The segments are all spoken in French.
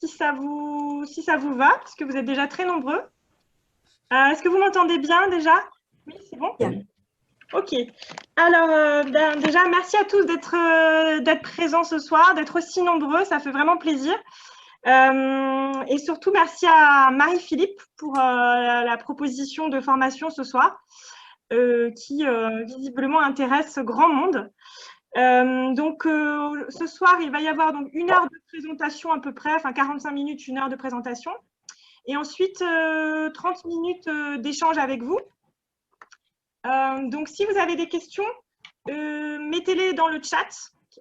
si ça vous va, parce que vous êtes déjà très nombreux. Est-ce que vous m'entendez bien déjà? Oui, c'est bon? Bien. Ok. Alors, déjà, merci à tous d'être présents ce soir, d'être aussi nombreux, ça fait vraiment plaisir. Et surtout, merci à Marie-Philippe pour la proposition de formation ce soir, qui visiblement intéresse grand monde. Ce soir, il va y avoir donc 1 heure de présentation à peu près, enfin 45 minutes, 1 heure de présentation. Et ensuite, 30 minutes d'échange avec vous. Donc, si vous avez des questions, mettez-les dans le chat,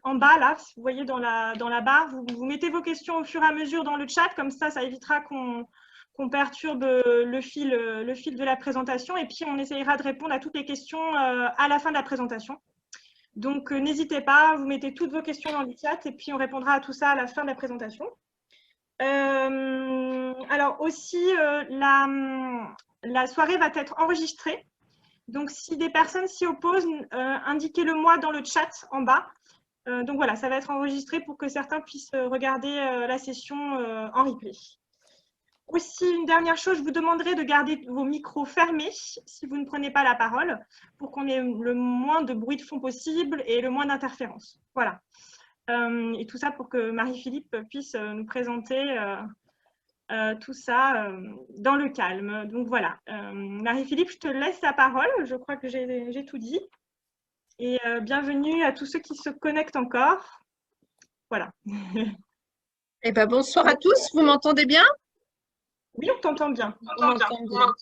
en bas, là, si vous voyez dans la barre. Vous mettez vos questions au fur et à mesure dans le chat, comme ça évitera qu'on perturbe le fil de la présentation. Et puis, on essayera de répondre à toutes les questions à la fin de la présentation. Donc, n'hésitez pas, vous mettez toutes vos questions dans le chat et puis on répondra à tout ça à la fin de la présentation. Alors aussi, la soirée va être enregistrée. Donc, si des personnes s'y opposent, indiquez-le moi dans le chat en bas. Donc voilà, ça va être enregistré pour que certains puissent regarder la session en replay. Aussi, une dernière chose, je vous demanderai de garder vos micros fermés si vous ne prenez pas la parole, pour qu'on ait le moins de bruit de fond possible et le moins d'interférences. Voilà. Et tout ça pour que Marie-Philippe puisse nous présenter tout ça dans le calme. Donc voilà. Marie-Philippe, je te laisse la parole. Je crois que j'ai tout dit. Et bienvenue à tous ceux qui se connectent encore. Voilà. Eh ben, bonsoir à tous, vous m'entendez bien? Oui, on t'entend bien. On m'entend bien.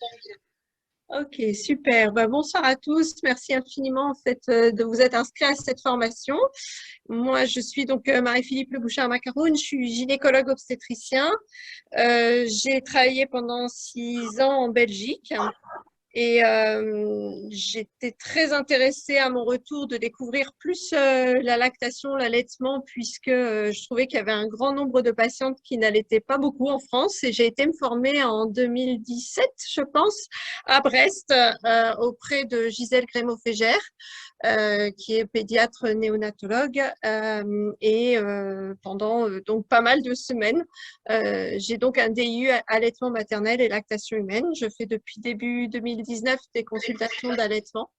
Ok, super. Ben, bonsoir à tous. Merci infiniment en fait, de vous être inscrits à cette formation. Moi, je suis donc Marie-Philippe Le Bouchard-Macaroun. Je suis gynécologue obstétricien. J'ai travaillé pendant 6 ans en Belgique. Et j'étais très intéressée à mon retour de découvrir plus la lactation, l'allaitement, puisque je trouvais qu'il y avait un grand nombre de patientes qui n'allaitaient pas beaucoup en France. Et j'ai été me former en 2017, je pense, à Brest, auprès de Gisèle Grémaud-Fégère, qui est pédiatre néonatologue. Et pendant donc pas mal de semaines, j'ai donc un DIU allaitement maternel et lactation humaine. Je fais depuis début 2019 des consultations d'allaitement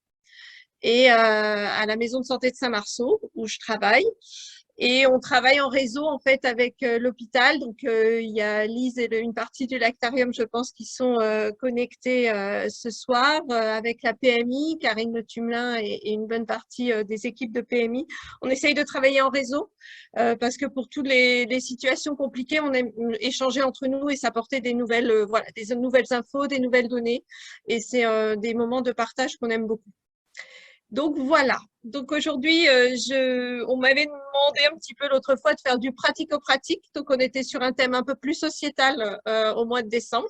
et à la maison de santé de Saint-Marceau où je travaille. Et on travaille en réseau en fait avec l'hôpital. Donc il y a Lise et une partie du lactarium, je pense, qui sont connectés ce soir avec la PMI, Karine Le Tumelin et une bonne partie des équipes de PMI. On essaye de travailler en réseau parce que pour toutes les situations compliquées, on aime échanger entre nous et s'apporter des nouvelles, voilà, des nouvelles infos, des nouvelles données. Et c'est des moments de partage qu'on aime beaucoup. Donc voilà. Donc aujourd'hui, on m'avait demandé un petit peu l'autre fois de faire du pratico-pratique. Donc on était sur un thème un peu plus sociétal au mois de décembre.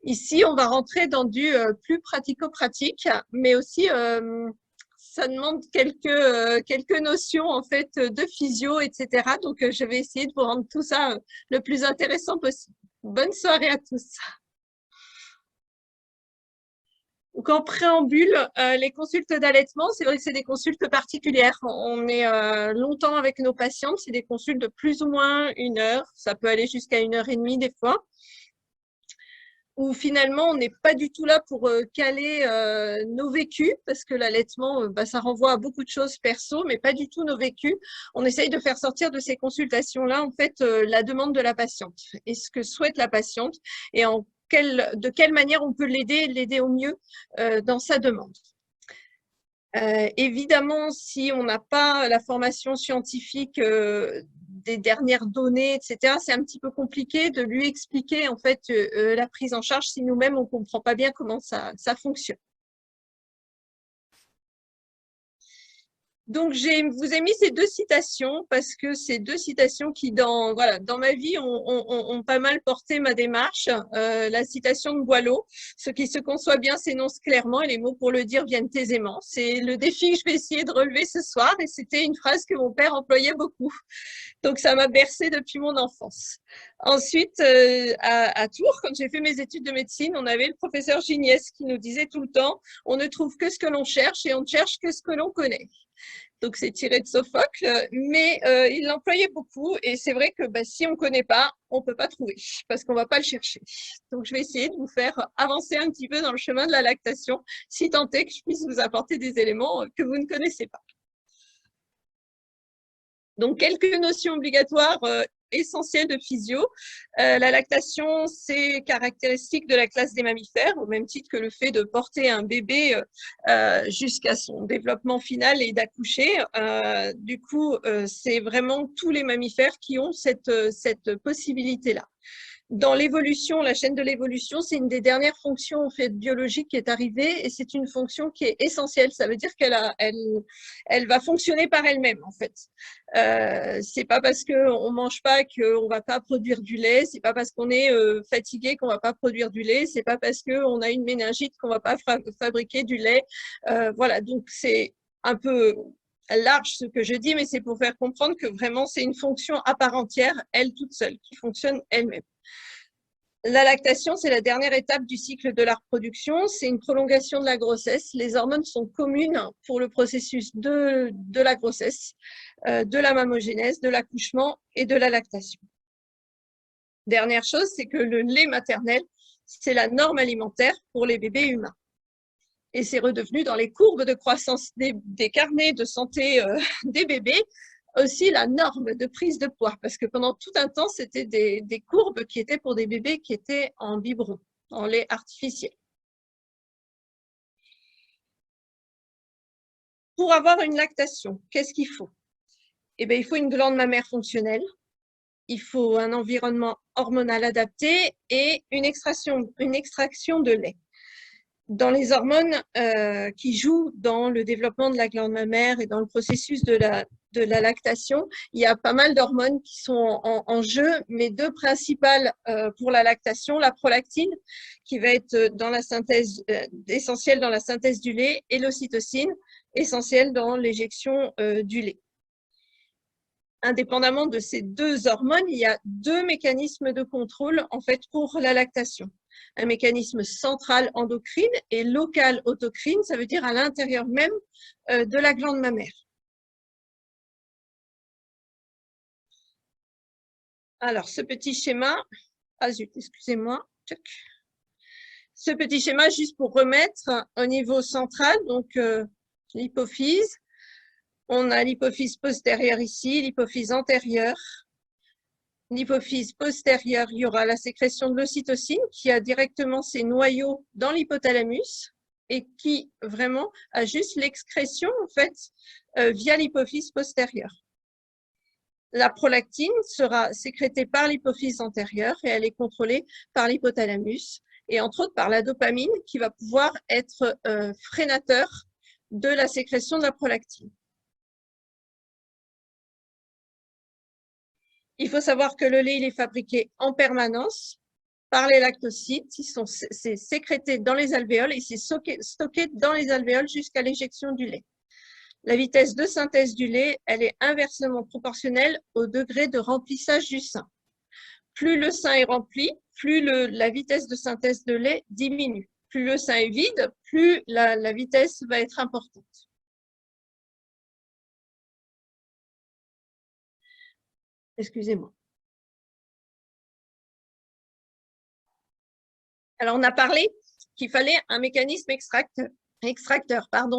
Ici, on va rentrer dans du plus pratico-pratique, mais aussi ça demande quelques notions en fait de physio, etc. Donc je vais essayer de vous rendre tout ça le plus intéressant possible. Bonne soirée à tous. Donc, en préambule, les consultes d'allaitement, c'est vrai que c'est des consultes particulières. On est longtemps avec nos patientes. C'est des consultes de plus ou moins 1 heure. Ça peut aller jusqu'à 1h30 des fois. Où finalement, on n'est pas du tout là pour caler nos vécus, parce que l'allaitement, ça renvoie à beaucoup de choses perso, mais pas du tout nos vécus. On essaye de faire sortir de ces consultations-là, en fait, la demande de la patiente et ce que souhaite la patiente et de quelle manière on peut l'aider au mieux dans sa demande. Évidemment, si on n'a pas la formation scientifique des dernières données, etc., c'est un petit peu compliqué de lui expliquer en fait la prise en charge si nous-mêmes on ne comprend pas bien comment ça fonctionne. Donc, vous ai mis ces 2 citations parce que ces 2 citations qui, dans ma vie, ont pas mal porté ma démarche. La citation de Boileau, ce qui se conçoit bien s'énonce clairement et les mots pour le dire viennent aisément. C'est le défi que je vais essayer de relever ce soir et c'était une phrase que mon père employait beaucoup. Donc, ça m'a bercée depuis mon enfance. Ensuite, à Tours, quand j'ai fait mes études de médecine, on avait le professeur Giniès qui nous disait tout le temps « On ne trouve que ce que l'on cherche et on ne cherche que ce que l'on connaît ». donc c'est tiré de Sophocle, mais il l'employait beaucoup et c'est vrai que si on ne connaît pas, on ne peut pas trouver parce qu'on ne va pas le chercher. Donc je vais essayer de vous faire avancer un petit peu dans le chemin de la lactation, si tant est que je puisse vous apporter des éléments que vous ne connaissez pas. Donc, quelques notions obligatoires essentielles de physio. La lactation, c'est caractéristique de la classe des mammifères, au même titre que le fait de porter un bébé jusqu'à son développement final et d'accoucher. Du coup, c'est vraiment tous les mammifères qui ont cette possibilité-là. Dans l'évolution, la chaîne de l'évolution, c'est une des dernières fonctions en fait, biologiques qui est arrivée et c'est une fonction qui est essentielle. Ça veut dire elle va fonctionner par elle-même en fait. C'est pas parce qu'on mange pas qu'on va pas produire du lait, c'est pas parce qu'on est fatigué qu'on va pas produire du lait, c'est pas parce qu'on a une méningite qu'on va pas fabriquer du lait. Voilà, donc c'est un peu large ce que je dis, mais c'est pour faire comprendre que vraiment c'est une fonction à part entière, elle toute seule, qui fonctionne elle-même. La lactation, c'est la dernière étape du cycle de la reproduction. C'est une prolongation de la grossesse. Les hormones sont communes pour le processus de la grossesse, de la mammogénèse, de l'accouchement et de la lactation. Dernière chose, c'est que le lait maternel, c'est la norme alimentaire pour les bébés humains. Et c'est redevenu dans les courbes de croissance des carnets de santé des bébés, aussi la norme de prise de poids, parce que pendant tout un temps, c'était des courbes qui étaient pour des bébés qui étaient en biberon, en lait artificiel. Pour avoir une lactation, qu'est-ce qu'il faut? Eh bien, il faut une glande mammaire fonctionnelle, il faut un environnement hormonal adapté et une extraction de lait. Dans les hormones qui jouent dans le développement de la glande mammaire et dans le processus de la lactation, il y a pas mal d'hormones qui sont en jeu, mais deux principales pour la lactation, la prolactine, qui va être dans la synthèse, essentielle dans la synthèse du lait, et l'ocytocine, essentielle dans l'éjection du lait. Indépendamment de ces deux hormones, il y a deux mécanismes de contrôle en fait pour la lactation. Un mécanisme central endocrine et local autocrine, ça veut dire à l'intérieur même de la glande mammaire. Alors, ce petit schéma, excusez-moi, ce petit schéma juste pour remettre au niveau central, donc l'hypophyse. On a l'hypophyse postérieure ici, l'hypophyse antérieure. L'hypophyse postérieure, il y aura la sécrétion de l'ocytocine qui a directement ses noyaux dans l'hypothalamus et qui vraiment a juste l'excrétion en fait via l'hypophyse postérieure. La prolactine sera sécrétée par l'hypophyse antérieure et elle est contrôlée par l'hypothalamus et entre autres par la dopamine qui va pouvoir être freinateur de la sécrétion de la prolactine. Il faut savoir que le lait il est fabriqué en permanence par les lactocytes. C'est sécrété dans les alvéoles et c'est stocké dans les alvéoles jusqu'à l'éjection du lait. La vitesse de synthèse du lait, elle est inversement proportionnelle au degré de remplissage du sein. Plus le sein est rempli, plus la vitesse de synthèse de lait diminue. Plus le sein est vide, plus la vitesse va être importante. Excusez-moi. Alors, on a parlé qu'il fallait un mécanisme extracteur.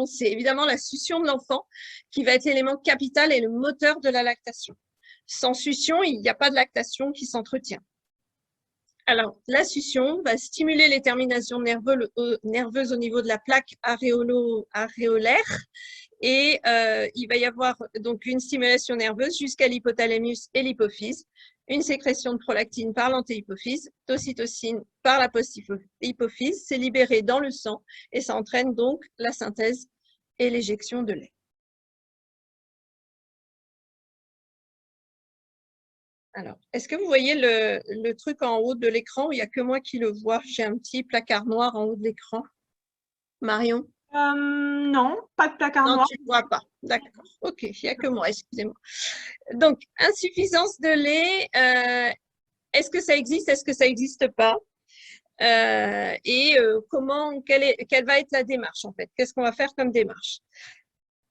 C'est évidemment la succion de l'enfant qui va être l'élément capital et le moteur de la lactation. Sans succion, il n'y a pas de lactation qui s'entretient. Alors, la succion va stimuler les terminations nerveuses au niveau de la plaque aréolaire et il va y avoir donc une stimulation nerveuse jusqu'à l'hypothalamus et l'hypophyse, une sécrétion de prolactine par l'antéhypophyse, d'ocytocine par la posthypophyse, c'est libéré dans le sang et ça entraîne donc la synthèse et l'éjection de lait. Alors, est-ce que vous voyez le truc en haut de l'écran? Il n'y a que moi qui le vois. J'ai un petit placard noir en haut de l'écran. Marion? Non, pas de placard noir. Non, tu ne vois pas. D'accord. Ok, il n'y a que moi, excusez-moi. Donc, insuffisance de lait, est-ce que ça existe? Est-ce que ça n'existe pas? Quelle va être la démarche en fait? Qu'est-ce qu'on va faire comme démarche?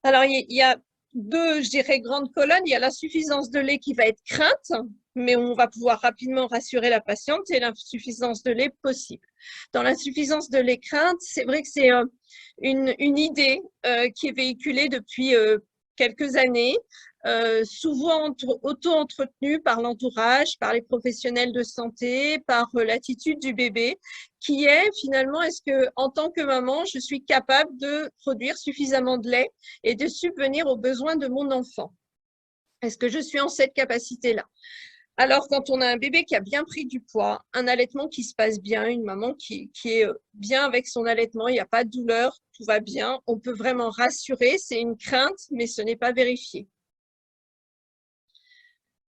Alors, il y a deux, je dirais, grandes colonnes. Il y a l'insuffisance de lait qui va être crainte, mais on va pouvoir rapidement rassurer la patiente, et l'insuffisance de lait possible. Dans l'insuffisance de lait crainte, c'est vrai que c'est une idée qui est véhiculée depuis quelques années, souvent auto-entretenue par l'entourage, par les professionnels de santé, par l'attitude du bébé, qui est finalement, est-ce que en tant que maman, je suis capable de produire suffisamment de lait et de subvenir aux besoins de mon enfant? Est-ce que je suis en cette capacité-là? Alors, quand on a un bébé qui a bien pris du poids, un allaitement qui se passe bien, une maman qui est bien avec son allaitement, il n'y a pas de douleur, tout va bien, on peut vraiment rassurer, c'est une crainte, mais ce n'est pas vérifié.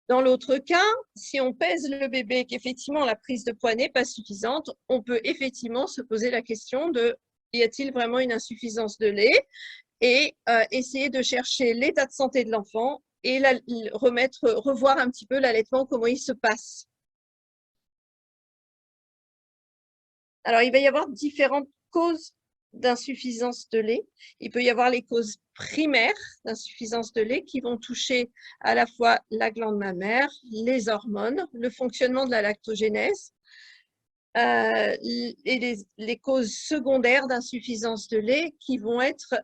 Dans l'autre cas, si on pèse le bébé et qu'effectivement la prise de poids n'est pas suffisante, on peut effectivement se poser la question de y a-t-il vraiment une insuffisance de lait, et essayer de chercher l'état de santé de l'enfant et revoir un petit peu l'allaitement, comment il se passe. Alors, il va y avoir différentes causes d'insuffisance de lait. Il peut y avoir les causes primaires d'insuffisance de lait qui vont toucher à la fois la glande mammaire, les hormones, le fonctionnement de la lactogénèse, et les causes secondaires d'insuffisance de lait qui vont être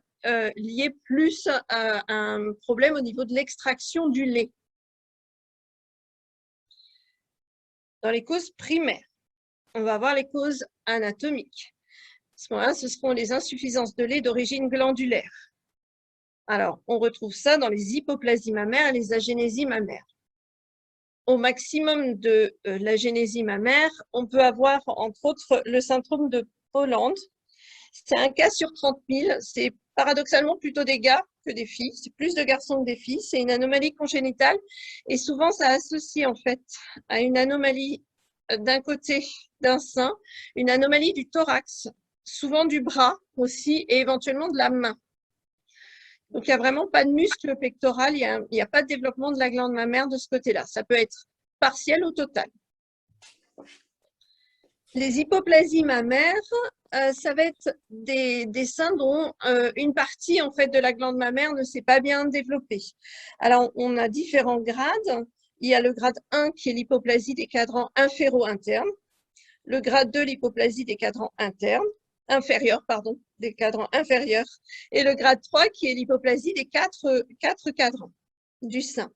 liées plus à un problème au niveau de l'extraction du lait. Dans les causes primaires, on va avoir les causes anatomiques. À ce moment-là, ce seront les insuffisances de lait d'origine glandulaire. Alors, on retrouve ça dans les hypoplasies mammaires et les agénésies mammaires. Au maximum de l'agénésie mammaire, on peut avoir, entre autres, le syndrome de Poland. C'est un cas sur 30 000. C'est paradoxalement plutôt des gars que des filles. C'est plus de garçons que des filles. C'est une anomalie congénitale. Et souvent, ça associe en fait à une anomalie d'un côté d'un sein, une anomalie du thorax, souvent du bras aussi, et éventuellement de la main. Donc, il n'y a vraiment pas de muscle pectoral, il n'y a pas de développement de la glande mammaire de ce côté-là. Ça peut être partiel ou total. Les hypoplasies mammaires, ça va être des seins dont une partie en fait, de la glande mammaire ne s'est pas bien développée. Alors, on a différents grades. Il y a le grade 1 qui est l'hypoplasie des cadrans inféro-internes, le grade 2, l'hypoplasie des cadrans inférieurs, des cadrans inférieurs, et le grade 3 qui est l'hypoplasie des quatre cadrans du sein.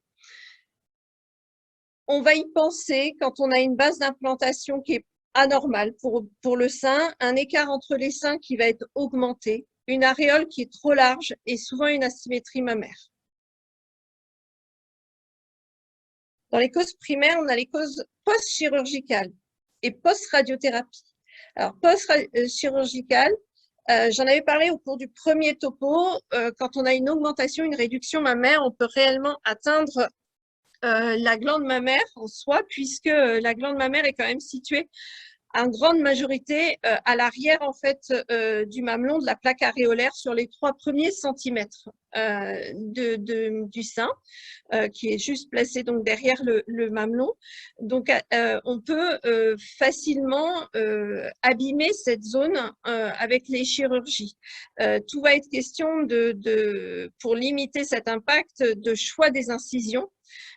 On va y penser quand on a une base d'implantation qui est anormale pour le sein, un écart entre les seins qui va être augmenté, une aréole qui est trop large et souvent une asymétrie mammaire. Dans les causes primaires, on a les causes post-chirurgicales et post-radiothérapie. Alors, post-chirurgicale, j'en avais parlé au cours du premier topo, quand on a une augmentation, une réduction mammaire, on peut réellement atteindre la glande mammaire en soi, puisque la glande mammaire est quand même située en grande majorité à l'arrière en fait du mamelon, de la plaque aréolaire, sur les 3 premiers centimètres du sein, qui est juste placé donc derrière le mamelon. Donc on peut facilement abîmer cette zone avec les chirurgies. Tout va être question pour limiter cet impact, de choix des incisions,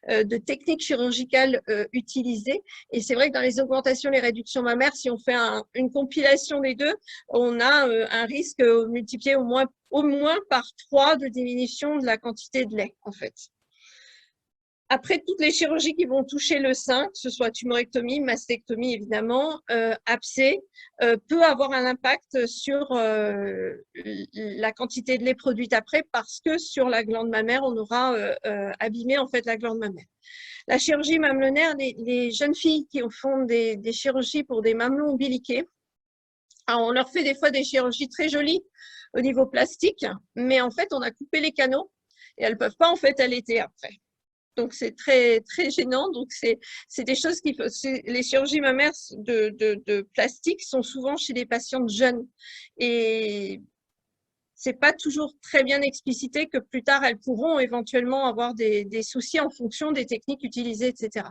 de techniques chirurgicales utilisées. Et c'est vrai que dans les augmentations, les réductions mammaires, si on fait une compilation des deux, on a un risque multiplié au moins par 3 de diminution de la quantité de lait, en fait. Après, toutes les chirurgies qui vont toucher le sein, que ce soit tumorectomie, mastectomie évidemment, abcès, peut avoir un impact sur la quantité de lait produite après, parce que sur la glande mammaire, on aura abîmé en fait la glande mammaire. La chirurgie mamelonnaire, les jeunes filles qui font des chirurgies pour des mamelons ombiliqués, alors on leur fait des fois des chirurgies très jolies au niveau plastique, mais en fait, on a coupé les canaux et elles ne peuvent pas en fait allaiter après. Donc, c'est très, très gênant. Donc, c'est des choses qui… Les chirurgies mammaires de plastique sont souvent chez des patientes jeunes. Et ce n'est pas toujours très bien explicité que plus tard, elles pourront éventuellement avoir des soucis en fonction des techniques utilisées, etc.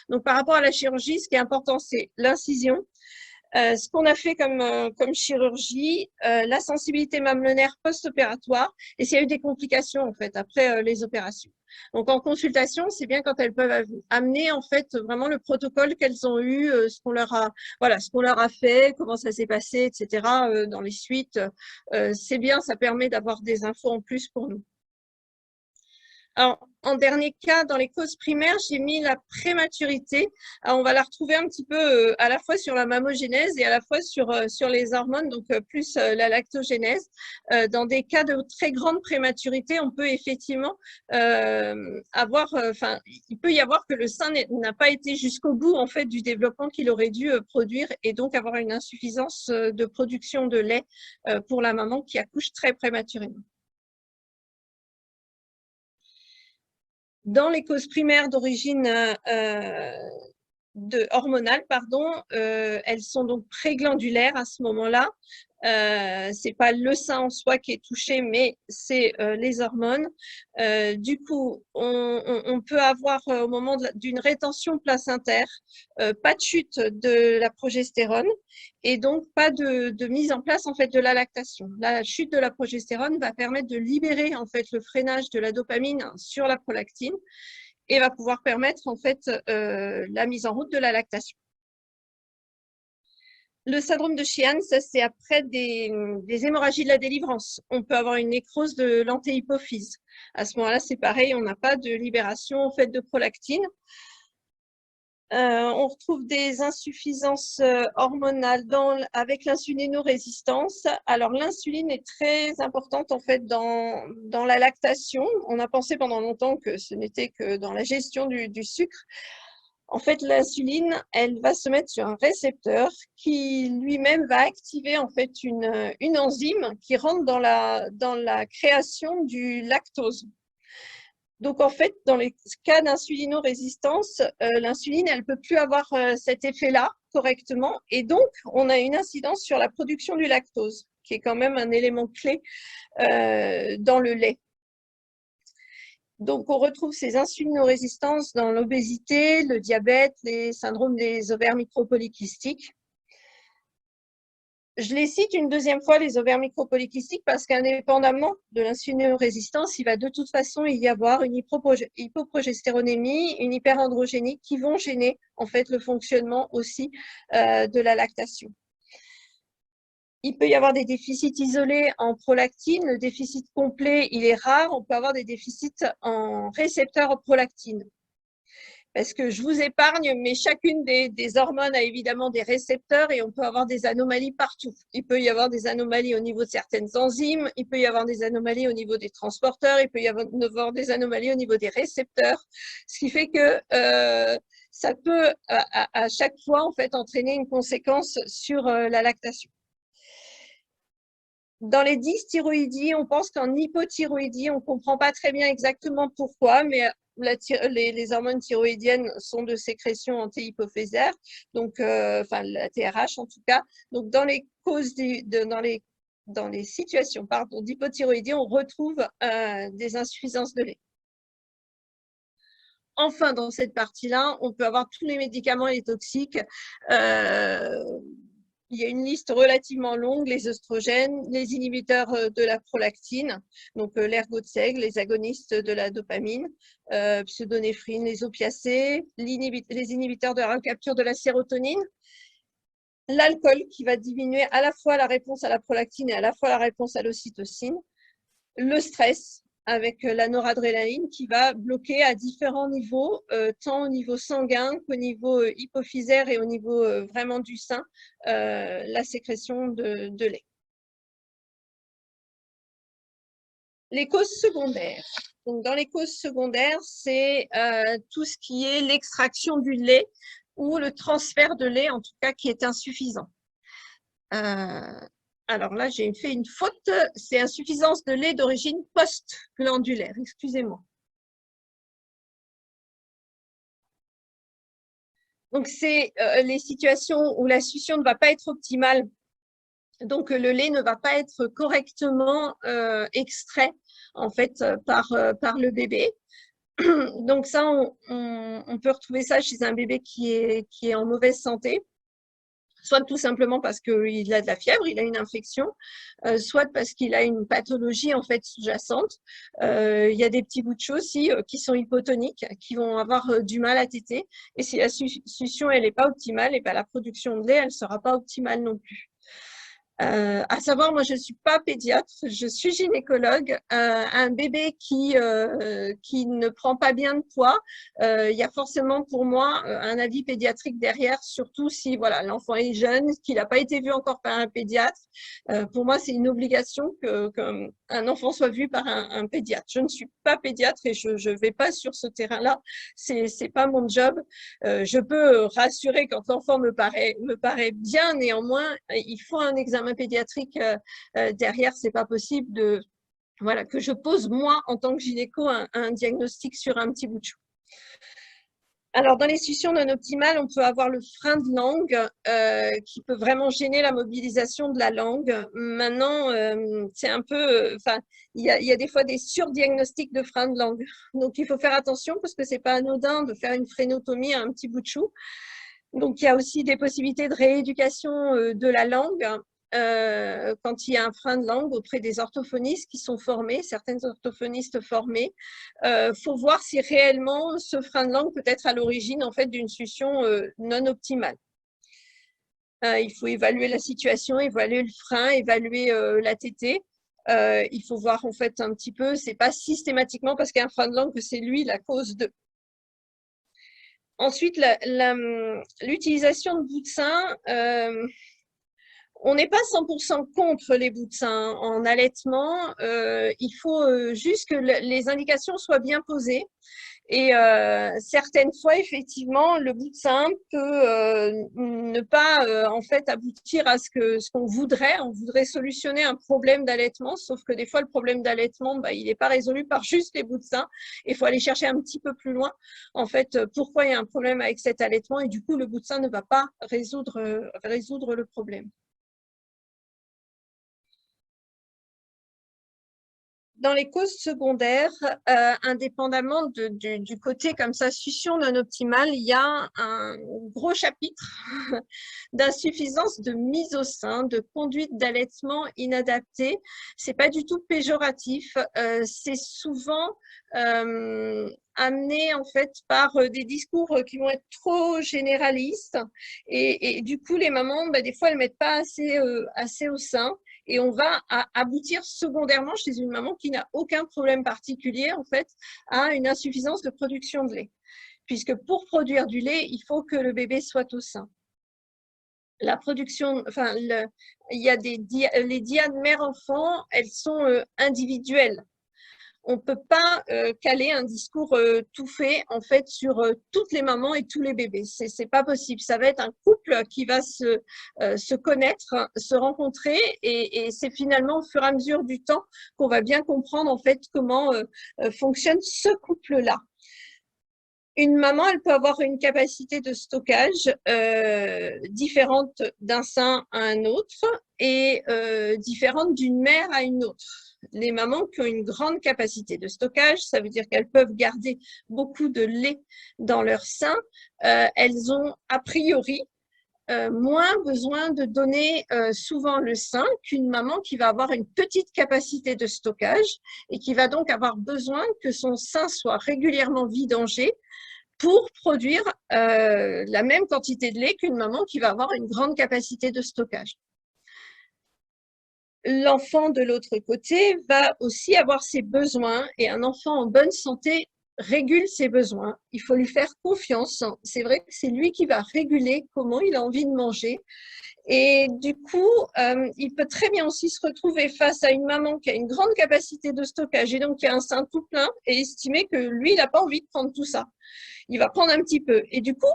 Donc, par rapport à la chirurgie, ce qui est important, c'est l'incision. Ce qu'on a fait comme chirurgie, la sensibilité mamelonnaire post-opératoire et s'il y a eu des complications en fait après les opérations. Donc en consultation, c'est bien quand elles peuvent amener en fait vraiment le protocole qu'elles ont eu, ce qu'on leur a fait, comment ça s'est passé, etc. Dans les suites. C'est bien, ça permet d'avoir des infos en plus pour nous. Alors, en dernier cas, dans les causes primaires, j'ai mis la prématurité. Alors, on va la retrouver un petit peu à la fois sur la mammogénèse et à la fois sur les hormones, donc plus la lactogénèse. Dans des cas de très grande prématurité, on peut effectivement il peut y avoir que le sein n'a pas été jusqu'au bout en fait du développement qu'il aurait dû produire et donc avoir une insuffisance de production de lait pour la maman qui accouche très prématurément. Dans les causes primaires d'origine hormonale, elles sont donc préglandulaires à ce moment-là. C'est pas le sein en soi qui est touché, mais c'est les hormones. Du coup, on peut avoir au moment d'une rétention placentaire, pas de chute de la progestérone et donc pas de mise en place en fait de la lactation. La chute de la progestérone va permettre de libérer en fait le freinage de la dopamine sur la prolactine et va pouvoir permettre en fait la mise en route de la lactation. Le syndrome de Sheehan, ça c'est après des hémorragies de la délivrance. On peut avoir une nécrose de l'antéhypophyse. À ce moment-là, c'est pareil, on n'a pas de libération en fait de prolactine. On retrouve des insuffisances hormonales avec l'insulinorésistance. Alors l'insuline est très importante en fait dans la lactation. On a pensé pendant longtemps que ce n'était que dans la gestion du sucre. En fait, l'insuline, elle va se mettre sur un récepteur qui lui-même va activer en fait une enzyme qui rentre dans la création du lactose. Donc, en fait, dans les cas d'insulinorésistance, l'insuline, elle ne peut plus avoir cet effet-là correctement. Et donc, on a une incidence sur la production du lactose, qui est quand même un élément clé dans le lait. Donc, on retrouve ces insulinorésistances dans l'obésité, le diabète, les syndromes des ovaires micropolykystiques. Je les cite une deuxième fois, les ovaires micropolykystiques, parce qu'indépendamment de l'insulinorésistance, il va de toute façon y avoir une hypoprogestéronémie, une hyperandrogénie qui vont gêner en fait le fonctionnement aussi de la lactation. Il peut y avoir des déficits isolés en prolactine. Le déficit complet, il est rare. On peut avoir des déficits en récepteurs prolactine. Parce que je vous épargne, mais chacune des hormones a évidemment des récepteurs et on peut avoir des anomalies partout. Il peut y avoir des anomalies au niveau de certaines enzymes, il peut y avoir des anomalies au niveau des transporteurs, il peut y avoir des anomalies au niveau des récepteurs, ce qui fait que ça peut à chaque fois en fait entraîner une conséquence sur la lactation. Dans les dysthyroïdies, on pense qu'en hypothyroïdie, on ne comprend pas très bien exactement pourquoi, mais les hormones thyroïdiennes sont de sécrétion anti-hypophysaire, donc la TRH en tout cas. Donc dans les causes dans les situations d'hypothyroïdie, on retrouve des insuffisances de lait. Enfin, dans cette partie-là, on peut avoir tous les médicaments et les toxiques. Il y a une liste relativement longue, les œstrogènes, les inhibiteurs de la prolactine, donc l'ergotseg, les agonistes de la dopamine, pseudonéphrine, les opiacés, les inhibiteurs de la recapture de la sérotonine, l'alcool qui va diminuer à la fois la réponse à la prolactine et à la fois la réponse à l'ocytocine, le stress, avec la noradrénaline qui va bloquer à différents niveaux, tant au niveau sanguin qu'au niveau hypophysaire et au niveau vraiment du sein, la sécrétion de lait. Les causes secondaires. Donc, dans les causes secondaires, c'est tout ce qui est l'extraction du lait ou le transfert de lait, en tout cas, qui est insuffisant. Alors là, j'ai fait une faute, c'est insuffisance de lait d'origine post-glandulaire, excusez-moi. Donc, c'est les situations où la succion ne va pas être optimale, donc le lait ne va pas être correctement extrait en fait par le bébé. Donc ça, on peut retrouver ça chez un bébé qui est en mauvaise santé. soit tout simplement parce qu'il a de la fièvre, il a une infection, soit parce qu'il a une pathologie en fait sous-jacente. Il y a des petits bouts de chou aussi qui sont hypotoniques, qui vont avoir du mal à téter. Et si la succion elle n'est pas optimale, et ben la production de lait elle sera pas optimale non plus. À savoir, moi, je ne suis pas pédiatre, je suis gynécologue. Un bébé qui ne prend pas bien de poids, il y a forcément pour moi un avis pédiatrique derrière, surtout si voilà, l'enfant est jeune, qu'il n'a pas été vu encore par un pédiatre. Pour moi, c'est une obligation qu'un enfant soit vu par un pédiatre. Je ne suis pas pédiatre et je ne vais pas sur ce terrain-là. C'est pas mon job. Je peux rassurer quand l'enfant me paraît bien. Néanmoins, il faut un examen pédiatrique derrière. C'est pas possible que je pose moi en tant que gynéco un diagnostic sur un petit bout de chou. Alors, dans les succions non optimales, on peut avoir le frein de langue qui peut vraiment gêner la mobilisation de la langue. Maintenant, c'est un peu, il y a des fois des surdiagnostics de frein de langue. Donc, il faut faire attention parce que c'est pas anodin de faire une frénotomie à un petit bout de chou. Donc, il y a aussi des possibilités de rééducation de la langue quand il y a un frein de langue auprès des orthophonistes qui sont formés, certaines orthophonistes formés. Faut voir si réellement ce frein de langue peut être à l'origine en fait d'une succion non optimale. Il faut évaluer la situation, évaluer le frein, évaluer la tétée. Il faut voir en fait un petit peu, c'est pas systématiquement parce qu'il y a un frein de langue que c'est lui la cause de. Ensuite, l'utilisation de bouts de sein. On n'est pas 100% contre les bouts de sein en allaitement. Il faut juste que les indications soient bien posées. Et certaines fois, effectivement, le bout de sein peut ne pas en fait aboutir à ce qu'on voudrait. On voudrait solutionner un problème d'allaitement, sauf que des fois, le problème d'allaitement, il n'est pas résolu par juste les bouts de sein. Il faut aller chercher un petit peu plus loin, en fait, pourquoi il y a un problème avec cet allaitement. Et du coup, le bout de sein ne va pas résoudre le problème. Dans les causes secondaires, indépendamment du côté comme ça, succion non optimale, il y a un gros chapitre d'insuffisance de mise au sein, de conduite d'allaitement inadaptée. C'est pas du tout péjoratif, c'est souvent amené en fait par des discours qui vont être trop généralistes et du coup les mamans, des fois elles mettent pas assez au sein. Et on va aboutir secondairement chez une maman qui n'a aucun problème particulier en fait à une insuffisance de production de lait. Puisque pour produire du lait, il faut que le bébé soit au sein. La production, il y a les diades mère-enfant, elles sont individuelles. On ne peut pas caler un discours tout fait en fait sur toutes les mamans et tous les bébés. C'est pas possible. Ça va être un couple qui va se connaître, se rencontrer et c'est finalement au fur et à mesure du temps qu'on va bien comprendre en fait comment fonctionne ce couple-là. Une maman, elle peut avoir une capacité de stockage différente d'un sein à un autre et différente d'une mère à une autre. Les mamans qui ont une grande capacité de stockage, ça veut dire qu'elles peuvent garder beaucoup de lait dans leur sein. Elles ont a priori moins besoin de donner souvent le sein qu'une maman qui va avoir une petite capacité de stockage et qui va donc avoir besoin que son sein soit régulièrement vidangé pour produire la même quantité de lait qu'une maman qui va avoir une grande capacité de stockage. L'enfant de l'autre côté va aussi avoir ses besoins et un enfant en bonne santé régule ses besoins. Il faut lui faire confiance. C'est vrai que c'est lui qui va réguler comment il a envie de manger. Et du coup, il peut très bien aussi se retrouver face à une maman qui a une grande capacité de stockage et donc qui a un sein tout plein et estimer que lui, il n'a pas envie de prendre tout ça. Il va prendre un petit peu. Et du coup,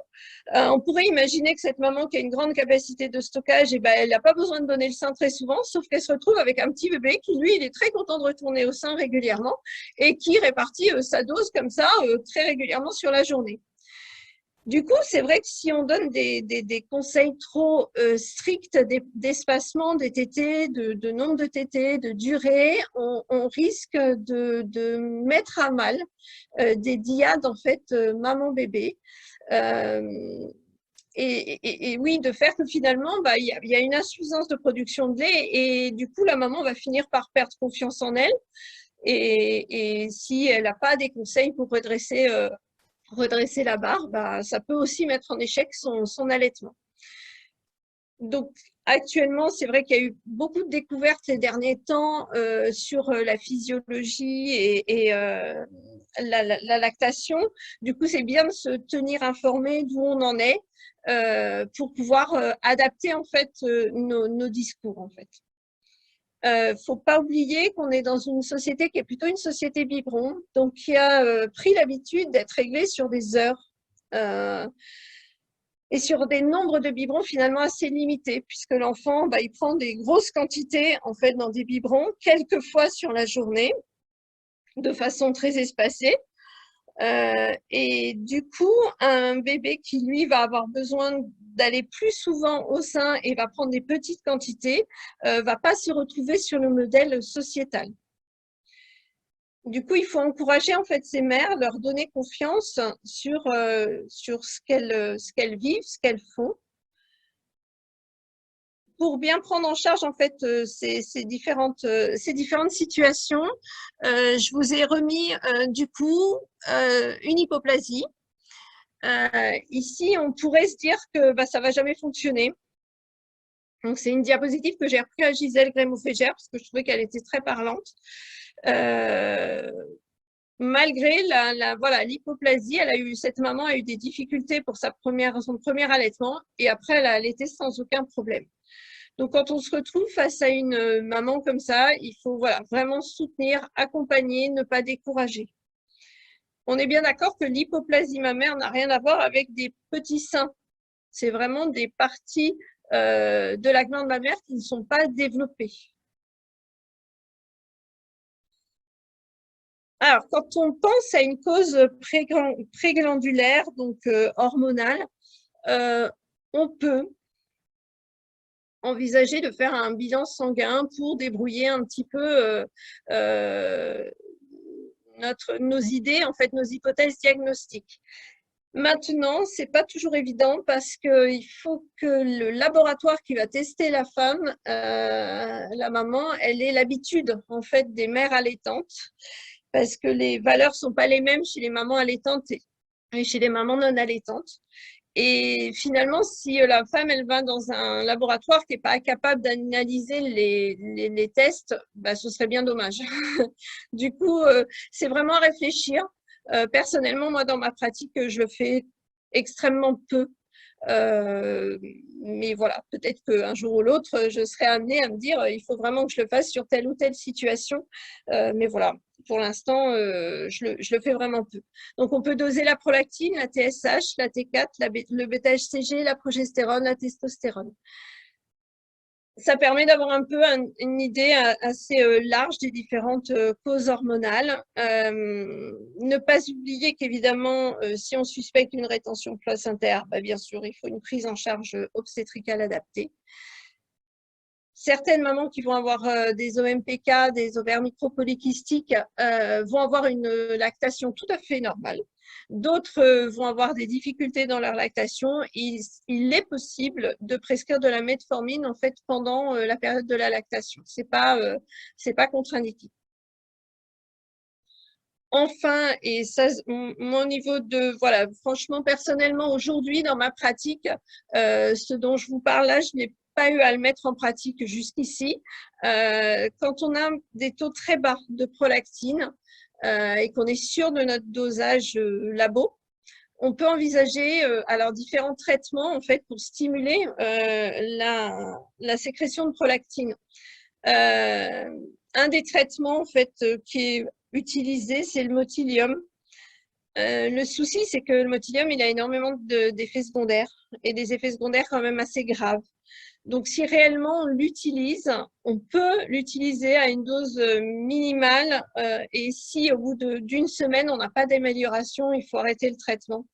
on pourrait imaginer que cette maman qui a une grande capacité de stockage, elle n'a pas besoin de donner le sein très souvent, sauf qu'elle se retrouve avec un petit bébé qui, lui, il est très content de retourner au sein régulièrement et qui répartit sa dose comme ça très régulièrement sur la journée. Du coup, c'est vrai que si on donne des conseils trop stricts d'espacement des tétés, de nombre de tétés, de durée, on risque de mettre à mal des dyades en fait maman-bébé. et oui, de faire que finalement, il y a une insuffisance de production de lait et du coup, la maman va finir par perdre confiance en elle. Et si elle n'a pas des conseils pour redresser la barre, ça peut aussi mettre en échec son allaitement. Donc, actuellement, c'est vrai qu'il y a eu beaucoup de découvertes ces derniers temps sur la physiologie et la lactation. Du coup, c'est bien de se tenir informé d'où on en est pour pouvoir adapter en fait nos discours en fait. Faut pas oublier qu'on est dans une société qui est plutôt une société biberon, donc qui a pris l'habitude d'être réglée sur des heures et sur des nombres de biberons finalement assez limités, puisque l'enfant, il prend des grosses quantités en fait dans des biberons, quelques fois sur la journée, de façon très espacée. Et du coup, un bébé qui, lui, va avoir besoin d'aller plus souvent au sein et va prendre des petites quantités, va pas se retrouver sur le modèle sociétal. Du coup, il faut encourager en fait ces mères, leur donner confiance sur ce qu'elles vivent, ce qu'elles font, pour bien prendre en charge en fait ces différentes situations. Je vous ai remis du coup une hypoplasie. Ici, on pourrait se dire que ça va jamais fonctionner. Donc, c'est une diapositive que j'ai repris à Gisèle Grémaud-Fégère parce que je trouvais qu'elle était très parlante. Malgré l'hypoplasie, cette maman a eu des difficultés pour son premier allaitement et après, elle a allaité sans aucun problème. Donc, quand on se retrouve face à une maman comme ça, il faut vraiment soutenir, accompagner, ne pas décourager. On est bien d'accord que l'hypoplasie mammaire n'a rien à voir avec des petits seins. C'est vraiment des parties de la glande mammaire qui ne sont pas développées. Alors, quand on pense à une cause préglandulaire, donc hormonale, on peut envisager de faire un bilan sanguin pour débrouiller un petit peu nos idées, en fait, nos hypothèses diagnostiques. Maintenant, ce n'est pas toujours évident parce qu'il faut que le laboratoire qui va tester la femme, la maman, elle ait l'habitude en fait des mères allaitantes parce que les valeurs ne sont pas les mêmes chez les mamans allaitantes et chez les mamans non allaitantes. Et finalement, si la femme, elle va dans un laboratoire qui n'est pas capable d'analyser les tests, ce serait bien dommage. Du coup, c'est vraiment à réfléchir. Personnellement, moi, dans ma pratique, je le fais extrêmement peu. Mais voilà, peut-être qu'un jour ou l'autre, je serai amenée à me dire il faut vraiment que je le fasse sur telle ou telle situation. Mais voilà, pour l'instant, je le fais vraiment peu. Donc, on peut doser la prolactine, la TSH, la T4, le bêta-HCG, la progestérone, la testostérone. Ça permet d'avoir un peu une idée assez large des différentes causes hormonales. Ne pas oublier qu'évidemment, si on suspecte une rétention placentaire, bien sûr, il faut une prise en charge obstétricale adaptée. Certaines mamans qui vont avoir des OMPK, des ovaires micropolykystiques, vont avoir une lactation tout à fait normale. D'autres vont avoir des difficultés dans leur lactation. Il est possible de prescrire de la metformine en fait pendant la période de la lactation. C'est pas contre-indiqué. Enfin, et ça, mon niveau de franchement personnellement aujourd'hui dans ma pratique, ce dont je vous parle là, je n'ai pas eu à le mettre en pratique jusqu'ici. Quand on a des taux très bas de prolactine, et qu'on est sûr de notre dosage labo, on peut envisager alors différents traitements en fait pour stimuler la sécrétion de prolactine. Un des traitements en fait qui est utilisé, c'est le motilium. Le souci, c'est que le motilium, il a énormément d'effets secondaires et des effets secondaires quand même assez graves. Donc, si réellement on l'utilise, on peut l'utiliser à une dose minimale et si au bout d'une semaine, on n'a pas d'amélioration, il faut arrêter le traitement.